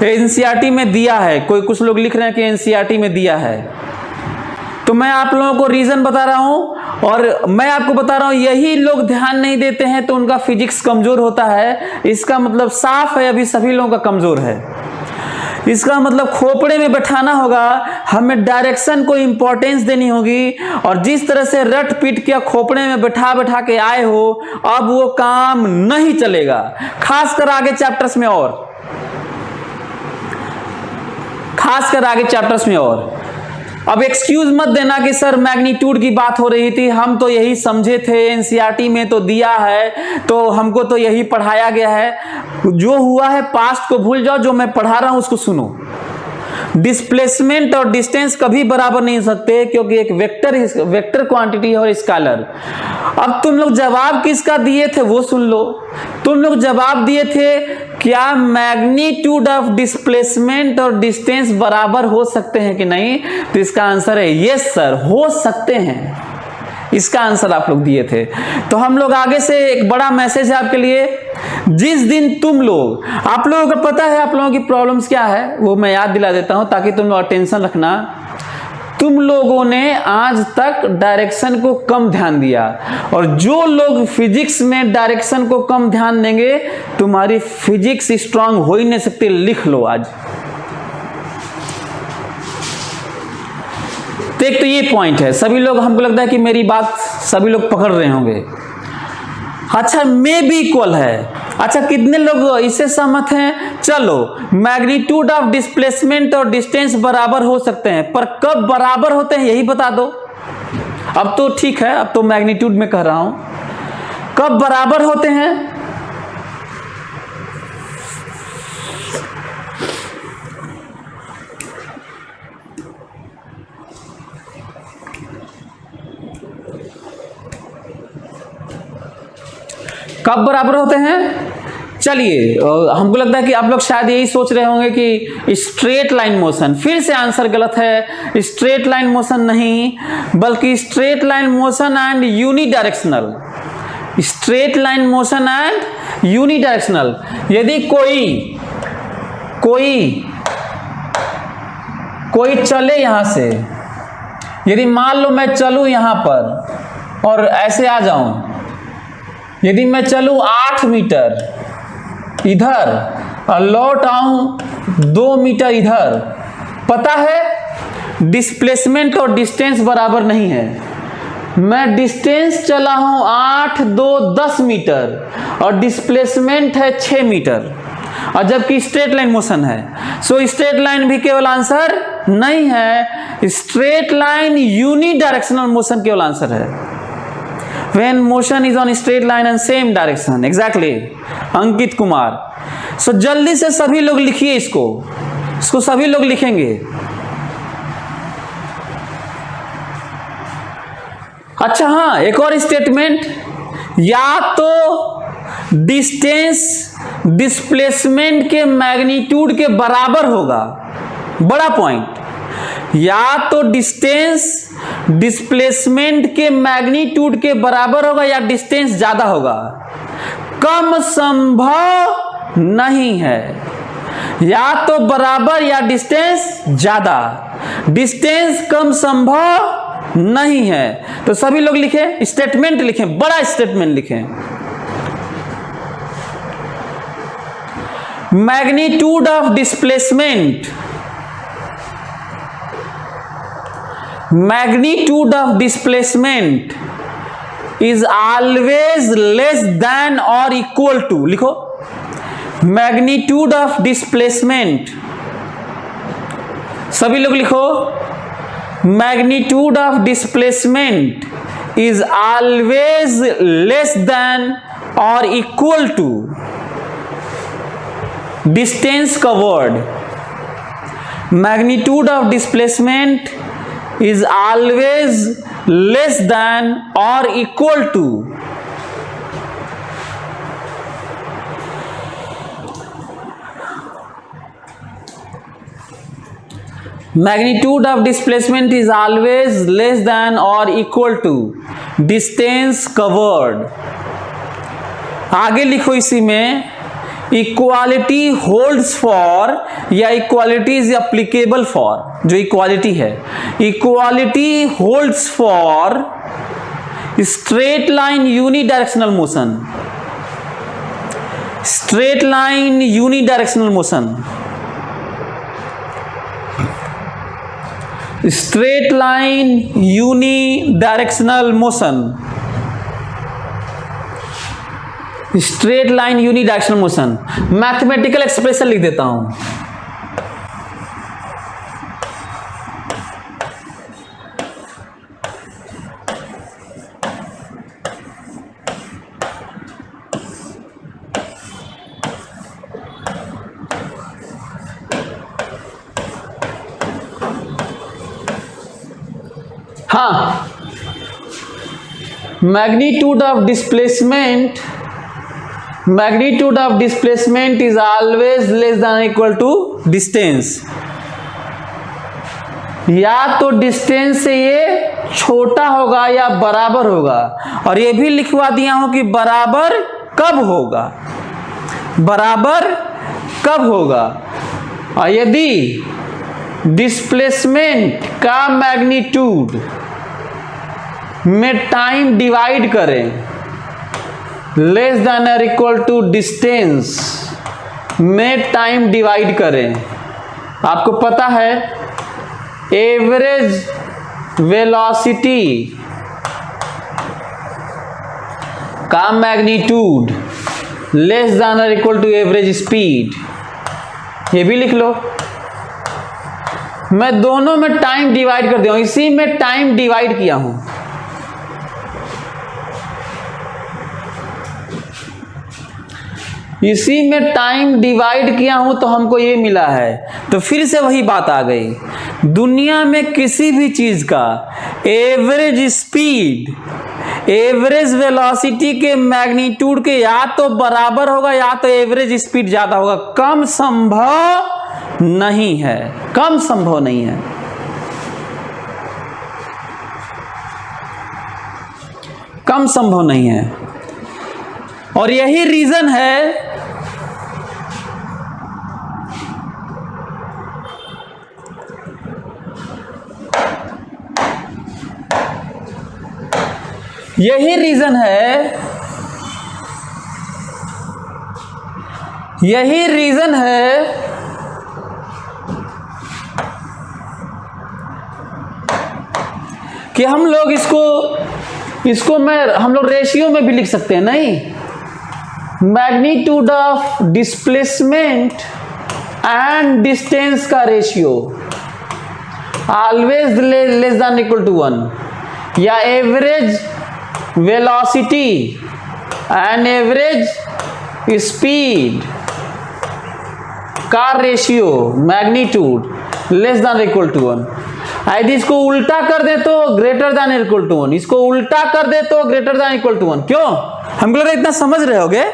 एनसीईआरटी में दिया है, कुछ लोग लिख रहे हैं कि एनसीईआरटी में दिया है, तो मैं आप लोगों को रीजन बता रहा हूं। और मैं आपको बता रहा हूं, यही लोग ध्यान नहीं देते हैं तो उनका फिजिक्स कमजोर होता है। इसका मतलब साफ है, अभी सभी लोगों का कमजोर है। इसका मतलब खोपड़े में बैठाना होगा, हमें डायरेक्शन को इंपॉर्टेंस देनी होगी। और जिस तरह से रट पीट के खोपड़े में बैठा बैठा के आए हो, अब वो काम नहीं चलेगा, खासकर आगे चैप्टर्स में और अब एक्सक्यूज मत देना कि सर मैग्नीट्यूड की बात हो रही थी, हम तो यही समझे थे, एनसीईआरटी में तो दिया है, तो हमको तो यही पढ़ाया गया है। जो हुआ है पास्ट को भूल जाओ, जो मैं पढ़ा रहा हूं उसको सुनो। डिस्प्लेसमेंट और डिस्टेंस कभी बराबर नहीं हो सकते, क्योंकि एक वेक्टर क्वांटिटी है और स्केलर। अब तुम लोग जवाब किसका दिए थे वो सुन लो। तुम लोग जवाब दिए थे क्या मैग्नीट्यूड ऑफ डिस्प्लेसमेंट और डिस्टेंस बराबर हो सकते हैं कि नहीं, तो इसका आंसर है यस सर, हो सकते हैं। इसका आंसर आप लोग दिए थे। तो हम लोग आगे से, एक बड़ा मैसेज है आपके लिए। जिस दिन आप लोगों को पता है आप लोगों की प्रॉब्लम्स क्या है, वो मैं याद दिला देता हूं ताकि तुम लोग टेंशन रखना। तुम लोगों ने आज तक डायरेक्शन को कम ध्यान दिया, और जो लोग फिजिक्स में डायरेक्शन को कम ध्यान देंगे, तुम्हारी फिजिक्स स्ट्रांग हो ही नहीं सकती। लिख लो आज। तो एक तो ये पॉइंट है, सभी लोग, हमको लगता है कि मेरी बात सभी लोग पकड़ रहे होंगे। अच्छा, मे भी इक्वल है। अच्छा, कितने लोग इससे सहमत हैं? चलो, मैग्नीट्यूड ऑफ डिस्प्लेसमेंट और डिस्टेंस बराबर हो सकते हैं, पर कब बराबर होते हैं यही बता दो। अब तो ठीक है, अब तो मैग्नीट्यूड में कह रहा हूं, कब बराबर होते हैं? कब बराबर होते हैं? चलिए, हमको लगता है कि आप लोग शायद यही सोच रहे होंगे कि स्ट्रेट लाइन मोशन। फिर से आंसर गलत है। स्ट्रेट लाइन मोशन नहीं, बल्कि straight line motion and unidirectional. Straight line motion and unidirectional. यदि कोई चले यहां से, यदि मान लो मैं चलूं यहां पर और ऐसे आ जाऊं, यदि मैं चलूं 8 मीटर इधर और लौट आऊं 2 मीटर इधर, पता है डिस्प्लेसमेंट और डिस्टेंस बराबर नहीं है। मैं डिस्टेंस चला हूं 8, 2, 10 मीटर और डिस्प्लेसमेंट है 6 मीटर, और जबकि स्ट्रेट लाइन मोशन है। सो स्ट्रेट लाइन भी केवल आंसर नहीं है, स्ट्रेट लाइन यूनिडायरेक्शनल मोशन केवल आंसर है। When motion is on straight line and same direction, exactly, Ankit Kumar. सो जल्दी से सभी लोग लिखिए इसको सभी लोग लिखेंगे। अच्छा हाँ, एक और स्टेटमेंट, या तो डिस्टेंस डिस्प्लेसमेंट के मैग्नीट्यूड के बराबर होगा, बड़ा पॉइंट, या तो डिस्टेंस डिस्प्लेसमेंट के मैग्नीट्यूड के बराबर होगा या डिस्टेंस ज्यादा होगा, कम संभव नहीं है, या तो बराबर या डिस्टेंस ज्यादा, डिस्टेंस कम संभव नहीं है। तो सभी लोग लिखें, स्टेटमेंट लिखें, बड़ा स्टेटमेंट लिखें, magnitude of displacement, magnitude of displacement is always less than or equal to, लिखो, magnitude of displacement, सभी लोग लिखो, magnitude of displacement is always less than or equal to distance covered, magnitude of displacement is always less than or equal to magnitude of displacement is always less than or equal to distance covered। आगे लिखो इसी में, equality holds for या equality is applicable for, जो equality है, equality holds for straight line unidirectional motion, straight line unidirectional motion, straight line unidirectional motion, straight line unidirectional motion. Mathematical expression लिख देता हूं, हाँ, magnitude of displacement, magnitude of displacement is always less than or equal to distance, या तो distance से ये छोटा होगा या बराबर होगा, और ये भी लिखवा दिया हूं कि बराबर कब होगा, बराबर कब होगा। और यदि डिस्प्लेसमेंट का मैग्नीट्यूड में टाइम डिवाइड करें, लेस देन और इक्वल टू डिस्टेंस में टाइम डिवाइड करें, आपको पता है एवरेज वेलोसिटी का मैग्नीट्यूड लेस देन और इक्वल टू एवरेज स्पीड, ये भी लिख लो। मैं दोनों में टाइम डिवाइड कर दिया हूं, इसी में टाइम डिवाइड किया हूं, इसी में टाइम डिवाइड किया हूं तो हमको ये मिला है। तो फिर से वही बात आ गई, दुनिया में किसी भी चीज का एवरेज स्पीड एवरेज वेलोसिटी के मैग्नीट्यूड के या तो बराबर होगा या तो एवरेज स्पीड ज्यादा होगा, कम संभव नहीं है, कम संभव नहीं है। कम संभव नहीं है, और यही रीजन है यही रीजन है कि हम लोग इसको हम लोग रेशियो में भी लिख सकते हैं, नहीं, magnitude of displacement and distance का ratio always less than equal to 1, या average velocity and average speed का ratio magnitude less than equal to 1। यदि इसको उल्टा कर दे तो ग्रेटर देन इक्वल टू 1, इसको उल्टा कर दे तो ग्रेटर देन इक्वल टू 1। क्यों? हमको लग रहा है इतना समझ रहे होगे।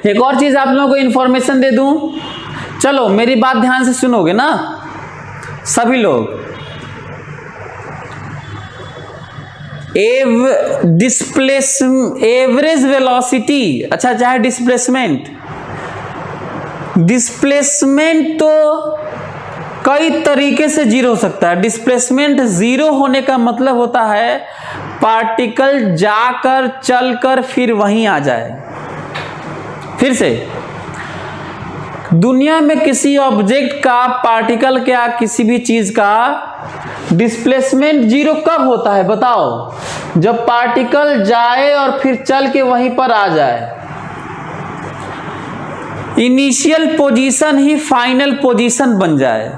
एक और चीज आप लोगों को इंफॉर्मेशन दे दूं, चलो मेरी बात ध्यान से सुनोगे ना सभी लोग। एवरेज वेलोसिटी, अच्छा चाहे डिस्प्लेसमेंट तो कई तरीके से जीरो हो सकता है। डिस्प्लेसमेंट जीरो होने का मतलब होता है पार्टिकल जाकर चलकर फिर वहीं आ जाए। फिर से, दुनिया में किसी ऑब्जेक्ट का, पार्टिकल का, किसी भी चीज का डिस्प्लेसमेंट जीरो कब होता है बताओ? जब पार्टिकल जाए और फिर चल के वहीं पर आ जाए। इनिशियल पोजीशन ही फाइनल पोजीशन बन जाए,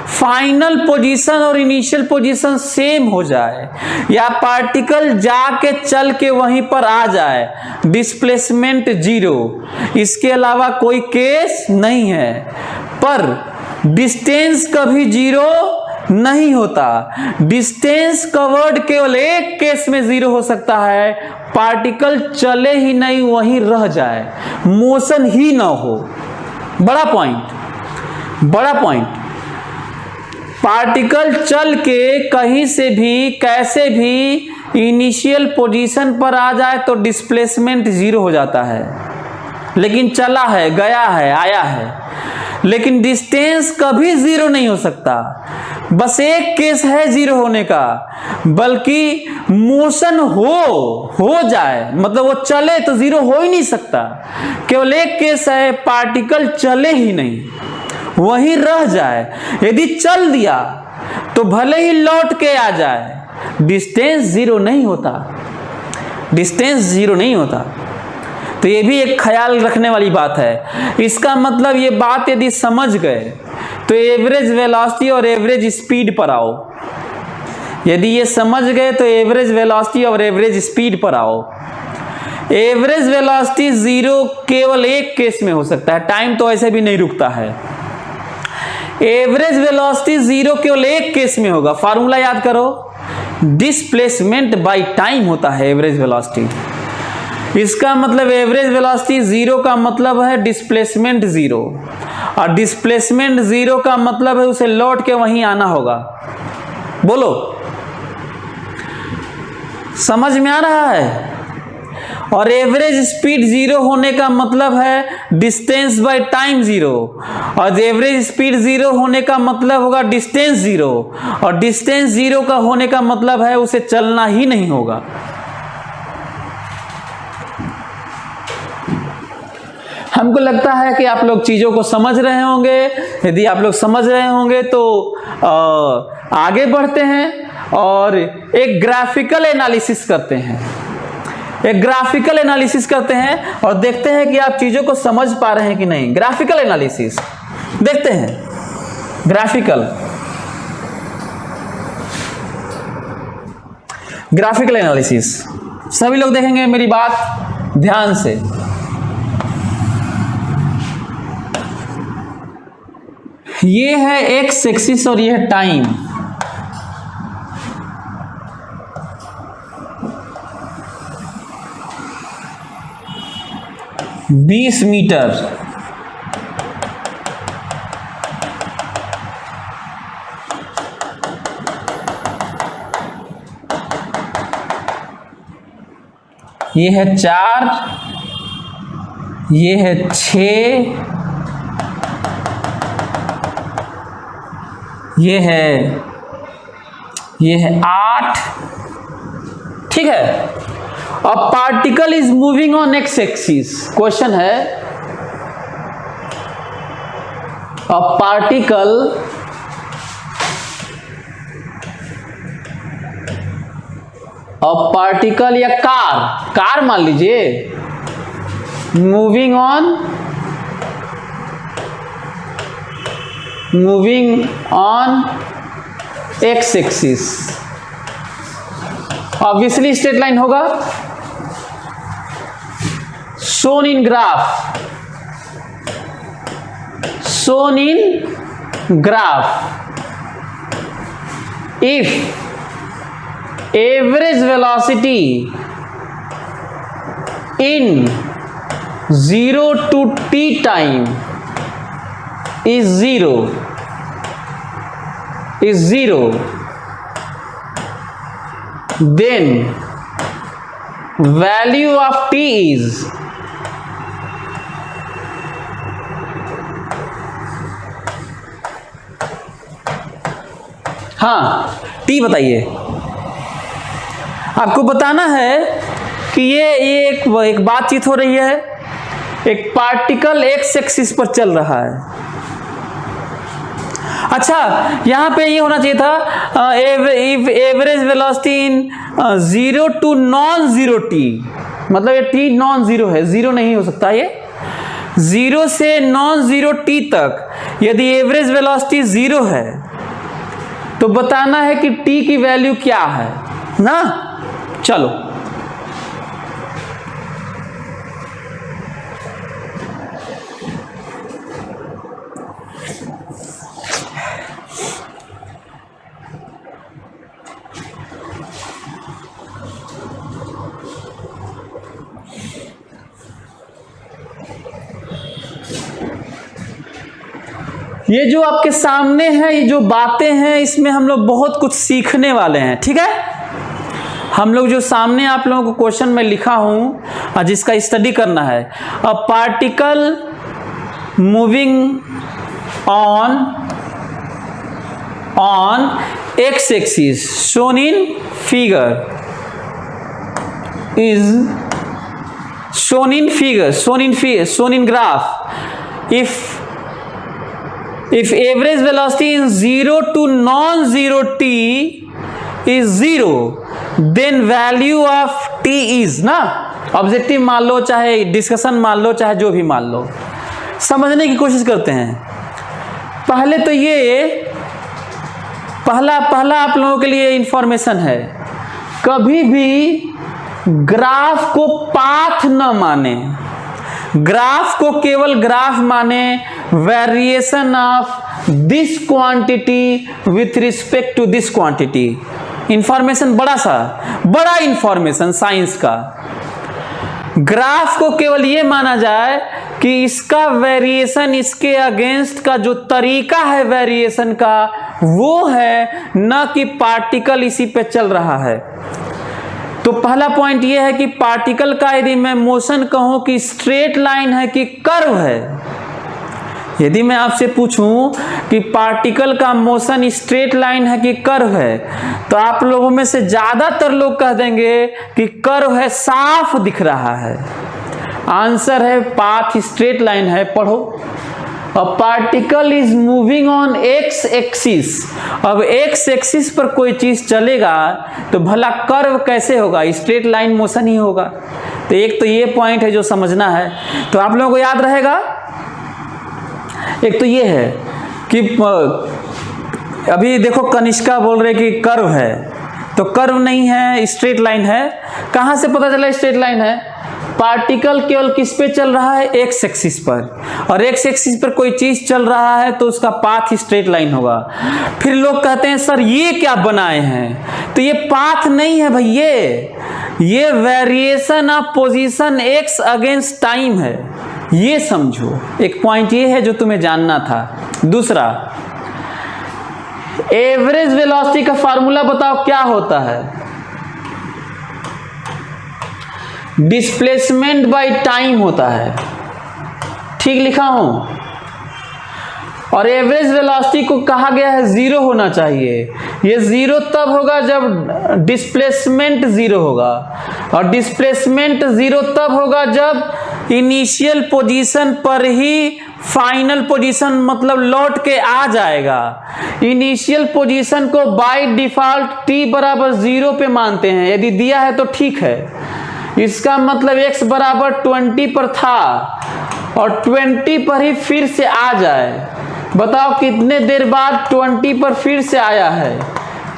फाइनल पोजीशन और इनिशियल पोजीशन सेम हो जाए, या पार्टिकल जाके चल के वहीं पर आ जाए, डिस्प्लेसमेंट जीरो। इसके अलावा कोई केस नहीं है। पर डिस्टेंस कभी जीरो नहीं होता। डिस्टेंस कवर्ड केवल एक केस में जीरो हो सकता है, पार्टिकल चले ही नहीं वहीं रह जाए, मोशन ही ना हो। बड़ा पॉइंट। पार्टिकल चल के कहीं से भी कैसे भी इनिशियल पोजीशन पर आ जाए तो डिस्प्लेसमेंट जीरो हो जाता है। लेकिन चला है, गया है, आया है, लेकिन डिस्टेंस कभी जीरो नहीं हो सकता। बस एक केस है जीरो होने का, बल्कि मोशन हो जाए, मतलब वो चले तो जीरो हो ही नहीं सकता। केवल एक केस है, पार्टिकल चले ही नहीं, वहीं रह जाए। यदि चल दिया तो भले ही लौट के आ जाए, डिस्टेंस जीरो नहीं होता। तो ये भी एक ख्याल रखने वाली बात है। इसका मतलब ये बात यदि समझ गए तो एवरेज वेलोसिटी और एवरेज स्पीड पर आओ। यदि ये समझ गए तो एवरेज वेलोसिटी और एवरेज स्पीड पर आओ। एवरेज वेलोसिटी जीरो केवल एक केस में हो सकता है, टाइम तो ऐसे भी नहीं रुकता है। एवरेज वेलोसिटी जीरो केवल एक केस में होगा, फार्मूला याद करो, डिस्प्लेसमेंट बाय टाइम होता है एवरेज वेलोसिटी। इसका मतलब एवरेज वेलोसिटी जीरो का मतलब है डिस्प्लेसमेंट जीरो, और डिस्प्लेसमेंट जीरो का मतलब है उसे लौट के वहीं आना होगा। बोलो, समझ में आ रहा है? और एवरेज स्पीड जीरो होने का मतलब है डिस्टेंस बाय टाइम जीरो, और एवरेज स्पीड जीरो होने का मतलब होगा डिस्टेंस जीरो, और डिस्टेंस जीरो का होने का मतलब है उसे चलना ही नहीं होगा। हमको लगता है कि आप लोग चीजों को समझ रहे होंगे। यदि आप लोग समझ रहे होंगे तो आगे बढ़ते हैं और एक ग्राफिकल एनालिसिस करते हैं। और देखते हैं कि आप चीजों को समझ पा रहे हैं कि नहीं। ग्राफिकल एनालिसिस देखते हैं। ग्राफिकल एनालिसिस सभी लोग देखेंगे, मेरी बात ध्यान से। ये है एक्स एक्सिस और ये है टाइम। बीस मीटर, ये है 4, ये है 6, ये है 8। ठीक है। अब particle is moving on x axis. Question है, अब पार्टिकल या कार मान लीजिए, moving on moving on x axis, obviously straight line होगा। shown in graph, shown in graph, if average velocity in 0 to t time is zero, then value of t is हाँ T बताइए। आपको बताना है कि ये एक बातचीत हो रही है, एक पार्टिकल एक्स एक्सिस पर चल रहा है। अच्छा यहां पे ये होना चाहिए था average velocity in 0 to non zero T, मतलब ये टी नॉन जीरो है, जीरो नहीं हो सकता। ये 0 से नॉन जीरो टी तक यदि एवरेज वेलोसिटी 0 है तो बताना है कि t की वैल्यू क्या है ना। चलो ये जो आपके सामने है, ये जो बातें हैं, इसमें हम लोग बहुत कुछ सीखने वाले हैं। ठीक है, हम लोग जो सामने आप लोगों को क्वेश्चन में लिखा हूं जिसका स्टडी करना है, a particle moving on x axis shown in figure is shown in graph if average velocity in 0 to non-zero t is 0 then value of t is ना, ऑब्जेक्टिव मान लो चाहे डिस्कशन मान लो चाहे जो भी मान लो, समझने की कोशिश करते हैं। पहले तो ये पहला आप लोगों के लिए इंफॉर्मेशन है, कभी भी ग्राफ को पाथ न माने, ग्राफ को केवल ग्राफ माने, variation of this quantity with respect to this quantity. Information बड़ा इंफॉर्मेशन साइंस का। ग्राफ को केवल ये माना जाए कि इसका वेरिएशन, इसके अगेंस्ट का जो तरीका है वेरिएशन का वो है, न कि पार्टिकल इसी पे चल रहा है। तो पहला पॉइंट ये है कि पार्टिकल का यदि मैं मोशन कहूं कि स्ट्रेट लाइन है कि कर्व है, यदि मैं आपसे पूछूं कि पार्टिकल का मोशन स्ट्रेट लाइन है कि कर्व है, तो आप लोगों में से ज्यादातर लोग कह देंगे कि कर्व है, साफ दिख रहा है। आंसर है पाथ स्ट्रेट लाइन है। पढ़ो, a particle is moving on x axis. अब एक्स एक्सिस पर कोई चीज चलेगा तो भला कर्व कैसे होगा, स्ट्रेट लाइन मोशन ही होगा। तो एक तो ये पॉइंट है जो समझना है, तो आप लोगों को याद रहेगा। एक तो ये है कि अभी देखो कनिष्का बोल रहे कि कर्व है, तो कर्व नहीं है, स्ट्रेट लाइन है। कहां से पता चला स्ट्रेट लाइन है? पार्टिकल केवल किस पे चल रहा है? एक्स एक्सिस पर, और एक्स एक्सिस पर कोई चीज चल रहा है तो उसका पाथ स्ट्रेट लाइन होगा। फिर लोग कहते हैं सर ये क्या बनाए हैं, तो ये पाथ नहीं है भाई, ये variation of position x against time है, ये समझो। एक पॉइंट ये है जो तुम्हें जानना था। दूसरा, एवरेज वेलोसिटी का फार्मूला बताओ क्या होता है? डिस्प्लेसमेंट बाय टाइम होता है। ठीक लिखा हूं? और एवरेज वेलोसिटी को कहा गया है जीरो होना चाहिए। ये जीरो तब होगा जब डिस्प्लेसमेंट जीरो होगा, और डिस्प्लेसमेंट जीरो तब होगा जब इनिशियल पोजीशन पर ही फाइनल पोजीशन मतलब लौट के आ जाएगा। इनिशियल पोजीशन को बाय डिफॉल्ट t बराबर 0 पे मानते हैं, यदि दिया है तो ठीक है। इसका मतलब x बराबर 20 पर था और 20 पर ही फिर से आ जाए बताओ कितने देर बाद 20 पर फिर से आया है?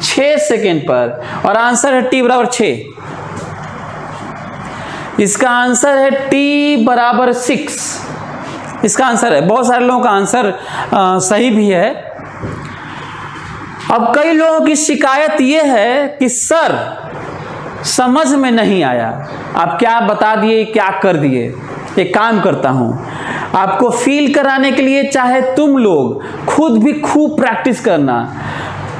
6 सेकेंड पर। और आंसर है t बराबर 6। इसका आंसर है t बराबर 6। इसका आंसर है। बहुत सारे लोगों का आंसर सही भी है। अब कई लोगों की शिकायत यह है कि सर समझ में नहीं आया, आप क्या बता दिए, क्या कर दिए। एक काम करता हूं, आपको फील कराने के लिए चाहे तुम लोग खुद भी खूब प्रैक्टिस करना।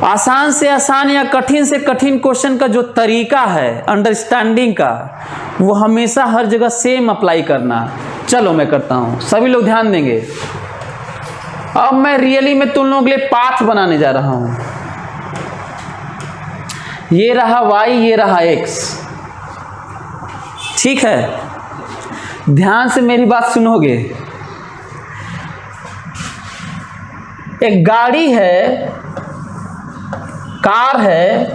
आसान से आसान या कठिन से कठिन क्वेश्चन का जो तरीका है अंडरस्टैंडिंग का, वो हमेशा हर जगह सेम अप्लाई करना। चलो मैं करता हूं, सभी लोग ध्यान देंगे। अब मैं रियली में तुम लोगों के लिए पाथ बनाने जा रहा हूं। ये रहा y, ये रहा x। ठीक है, ध्यान से मेरी बात सुनोगे। एक गाड़ी है, कार है,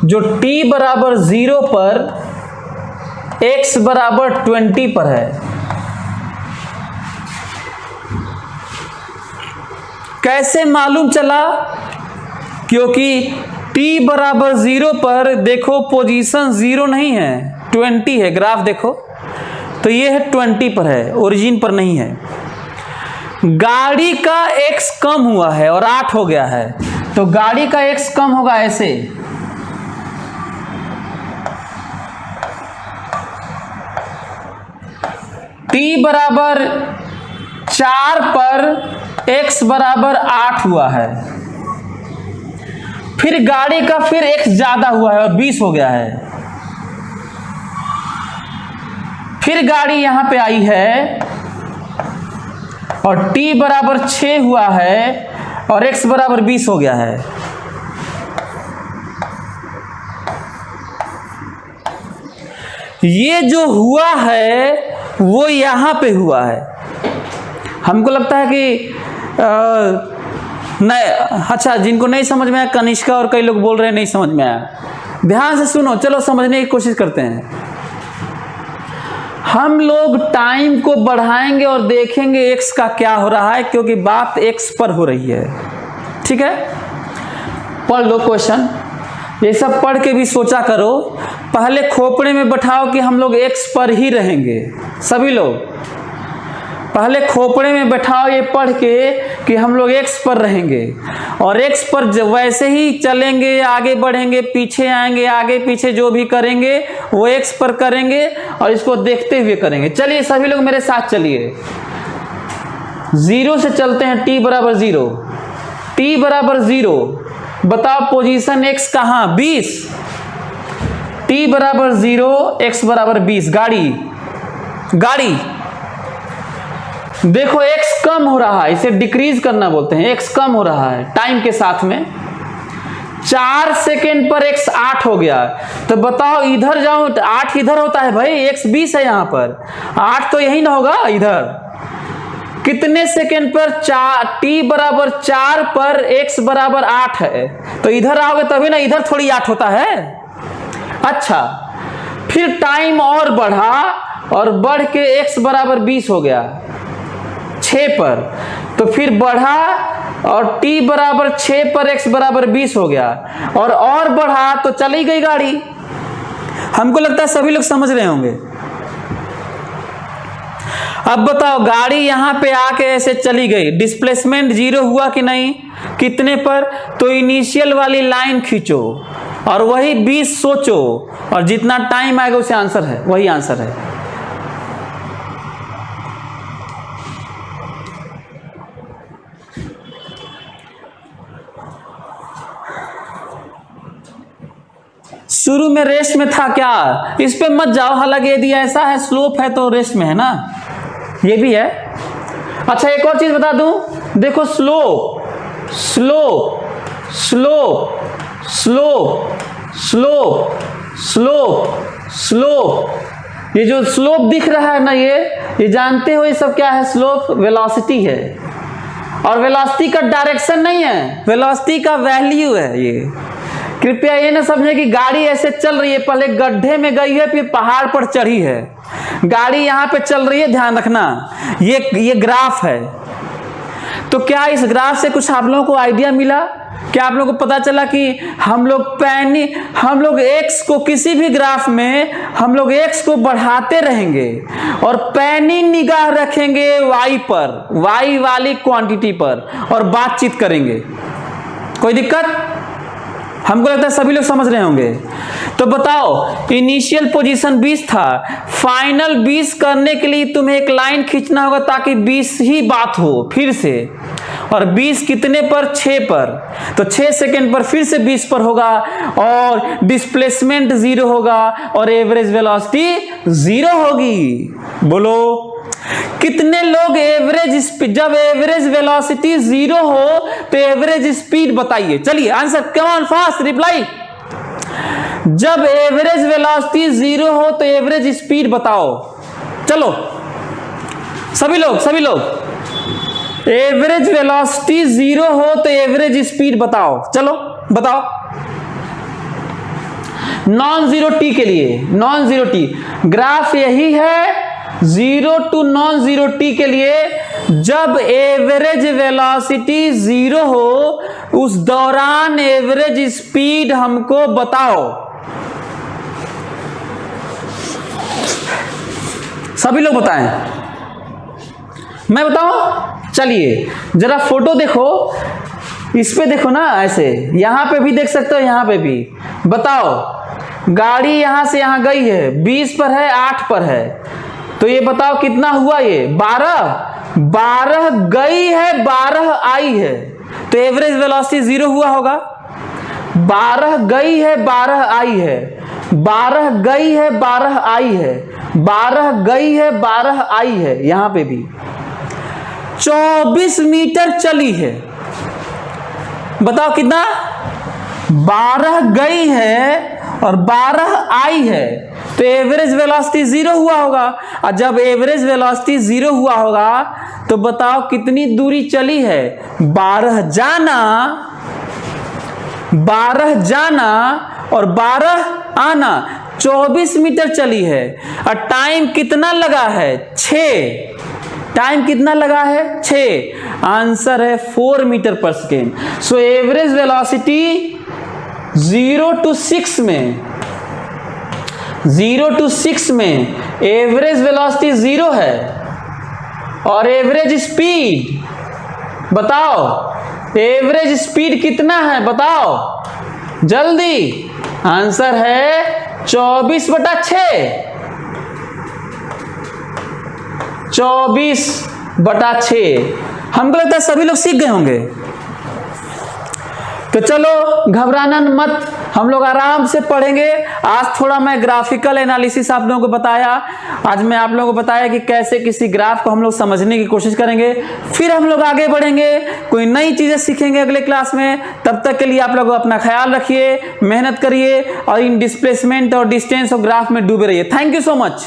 जो t बराबर 0 पर x बराबर 20 पर है। कैसे मालूम चला? क्योंकि t बराबर 0 पर देखो पोजीशन 0 नहीं है, 20 है। ग्राफ देखो तो ये है 20 पर है, ओरिजिन पर नहीं है। गाड़ी का x कम हुआ है और 8 हो गया है, तो गाड़ी का x कम होगा ऐसे। t बराबर 4 पर x बराबर 8 हुआ है। फिर गाड़ी का फिर x ज्यादा हुआ है और 20 हो गया है। फिर गाड़ी यहां पे आई है और t बराबर 6 हुआ है और x बराबर 20 हो गया है। ये जो हुआ है वो यहां पे हुआ है। हमको लगता है कि नहीं, अच्छा, जिनको नहीं समझ में आया, कनिष्का और कई लोग बोल रहे हैं नहीं समझ में आया। ध्यान से सुनो, चलो समझने की कोशिश करते हैं। हम लोग टाइम को बढ़ाएंगे और देखेंगे x का क्या हो रहा है, क्योंकि बात x पर हो रही है। ठीक है, पढ़ लो क्वेश्चन। ये सब पढ़ के भी सोचा करो। पहले खोपड़े में बैठाओ कि हम लोग x पर ही रहेंगे। सभी लोग पहले खोपड़े में बैठाओ ये पढ़ के कि हम लोग x पर रहेंगे, और x पर वैसे ही चलेंगे, आगे बढ़ेंगे, पीछे आएंगे, आगे पीछे जो भी करेंगे वो x पर करेंगे और इसको देखते हुए करेंगे। चलिए सभी लोग मेरे साथ चलिए। 0 से चलते हैं। t बराबर 0, t बराबर 0। बताओ पोजीशन x कहाँ? 20। t बराबर 0, x बराबर 20। गाड़ी देखो x कम हो रहा है, इसे डिक्रीज करना बोलते हैं। x कम हो रहा है टाइम के साथ में। 4 सेकेंड पर x 8 हो गया। तो बताओ इधर जाओ, 8 इधर होता है भाई, x 20 है यहाँ पर, 8 तो यही ना होगा इधर। कितने सेकेंड पर? t बराबर 4 पर x बराबर 8 है, तो इधर आओगे तभी ना, इधर थोड़ी 8 होता है। अच्छा, फिर टाइम और बढ़ा और बढ़ के x बराबर 20 हो गया 6 पर, तो फिर बढ़ा और t बराबर 6 पर x बराबर 20 हो गया, और बढ़ा तो चली गई गाड़ी। हमको लगता है सभी लोग समझ रहे होंगे। अब बताओ गाड़ी यहां पे आके ऐसे चली गई, डिस्प्लेसमेंट 0 हुआ कि नहीं? कितने पर? तो इनिशियल वाली लाइन खींचो और वही 20 सोचो, और जितना टाइम आएगा उसे आंसर है, वही आंसर है। शुरू में रेस्ट में था क्या? इस पे मत जाओ, हालांकि यदि ऐसा है स्लोप है तो रेस्ट में है ना, ये भी है। अच्छा एक और चीज बता दूं, देखो slope slope slope slope slope slope slope, ये जो स्लोप दिख रहा है ना, ये जानते हो ये सब क्या है? स्लोप वेलोसिटी है, और वेलोसिटी का डायरेक्शन नहीं है, वेलोसिटी का वैल्यू है। ये कृपया ये ना समझे कि गाड़ी ऐसे चल रही है, पहले गड्ढे में गई है फिर पहाड़ पर चढ़ी है। गाड़ी यहाँ पे चल रही है, ध्यान रखना, ये ग्राफ है। तो क्या इस ग्राफ से कुछ आप लोगों को आइडिया मिला? क्या आप लोगों को पता चला कि हम लोग x को किसी भी ग्राफ में हम लोग x को बढ़ाते रहेंगे और पैनी निगाह रखेंगे y पर, y वाली क्वांटिटी पर, और बातचीत करेंगे। कोई दिक्कत? हमको लगता है सभी लोग समझ रहे होंगे। तो बताओ, इनिशियल पोजीशन 20 था, फाइनल 20 करने के लिए तुम्हें एक लाइन खींचना होगा ताकि 20 ही बात हो फिर से। और 20 कितने पर? 6 पर। तो 6 सेकेंड पर फिर से 20 पर होगा और डिस्प्लेसमेंट 0 होगा और एवरेज वेलोसिटी 0 होगी। बोलो कितने लोग एवरेज स्पीड, जब एवरेज वेलोसिटी 0 हो तो एवरेज स्पीड बताइए। चलिए answer, come on fast reply. जब एवरेज वेलोसिटी 0 हो तो एवरेज स्पीड बताओ। चलो सभी लोग एवरेज वेलोसिटी 0 हो तो एवरेज स्पीड बताओ। चलो बताओ। नॉन जीरो टी के लिए, नॉन जीरो टी ग्राफ यही है। 0 टू नॉन जीरो टी के लिए जब एवरेज वेलोसिटी 0 हो उस दौरान एवरेज स्पीड हमको बताओ। सभी लोग बताएं। मैं बताऊं? चलिए जरा फोटो देखो, इस पे देखो ना, ऐसे यहां पे भी देख सकते हो, यहां पे भी। बताओ गाड़ी यहां से यहां गई है, 20 पर है, 8 पर है, तो ये बताओ कितना हुआ? ये 12 गई है, 12 आई है, तो एवरेज वेलोसिटी 0 हुआ होगा। 12 गई है, 12 आई है, 12 गई है, 12 आई है, 12 गई है, 12 आई है। यहां पे भी 24 मीटर चली है। बताओ कितना? 12 गई है और 12 आई है, तो एवरेज वेलोसिटी 0 हुआ होगा। और जब एवरेज वेलोसिटी 0 हुआ होगा तो बताओ कितनी दूरी चली है? 12 जाना और 12 आना, 24 मीटर चली है। और टाइम कितना लगा है? 6। टाइम कितना लगा है? 6। आंसर है 4 मीटर पर second. So average velocity 0 to 6 में, 0 टू 6 में एवरेज वेलोसिटी 0 है। और एवरेज स्पीड बताओ, एवरेज स्पीड कितना है? बताओ जल्दी। आंसर है 24/6। 24/6। हमको लगता है सभी लोग सीख गए होंगे। तो चलो घबराना मत, हम लोग आराम से पढ़ेंगे। आज थोड़ा मैं ग्राफिकल एनालिसिस आप लोगों को बताया। आज मैं आप लोगों को बताया कि कैसे किसी ग्राफ को हम लोग समझने की कोशिश करेंगे, फिर हम लोग आगे बढ़ेंगे, कोई नई चीजें सीखेंगे अगले क्लास में। तब तक के लिए आप लोग अपना ख्याल रखिए, मेहनत करिए और इन डिस्प्लेसमेंट और डिस्टेंस और ग्राफ में डूबे रहिए। Thank you so much.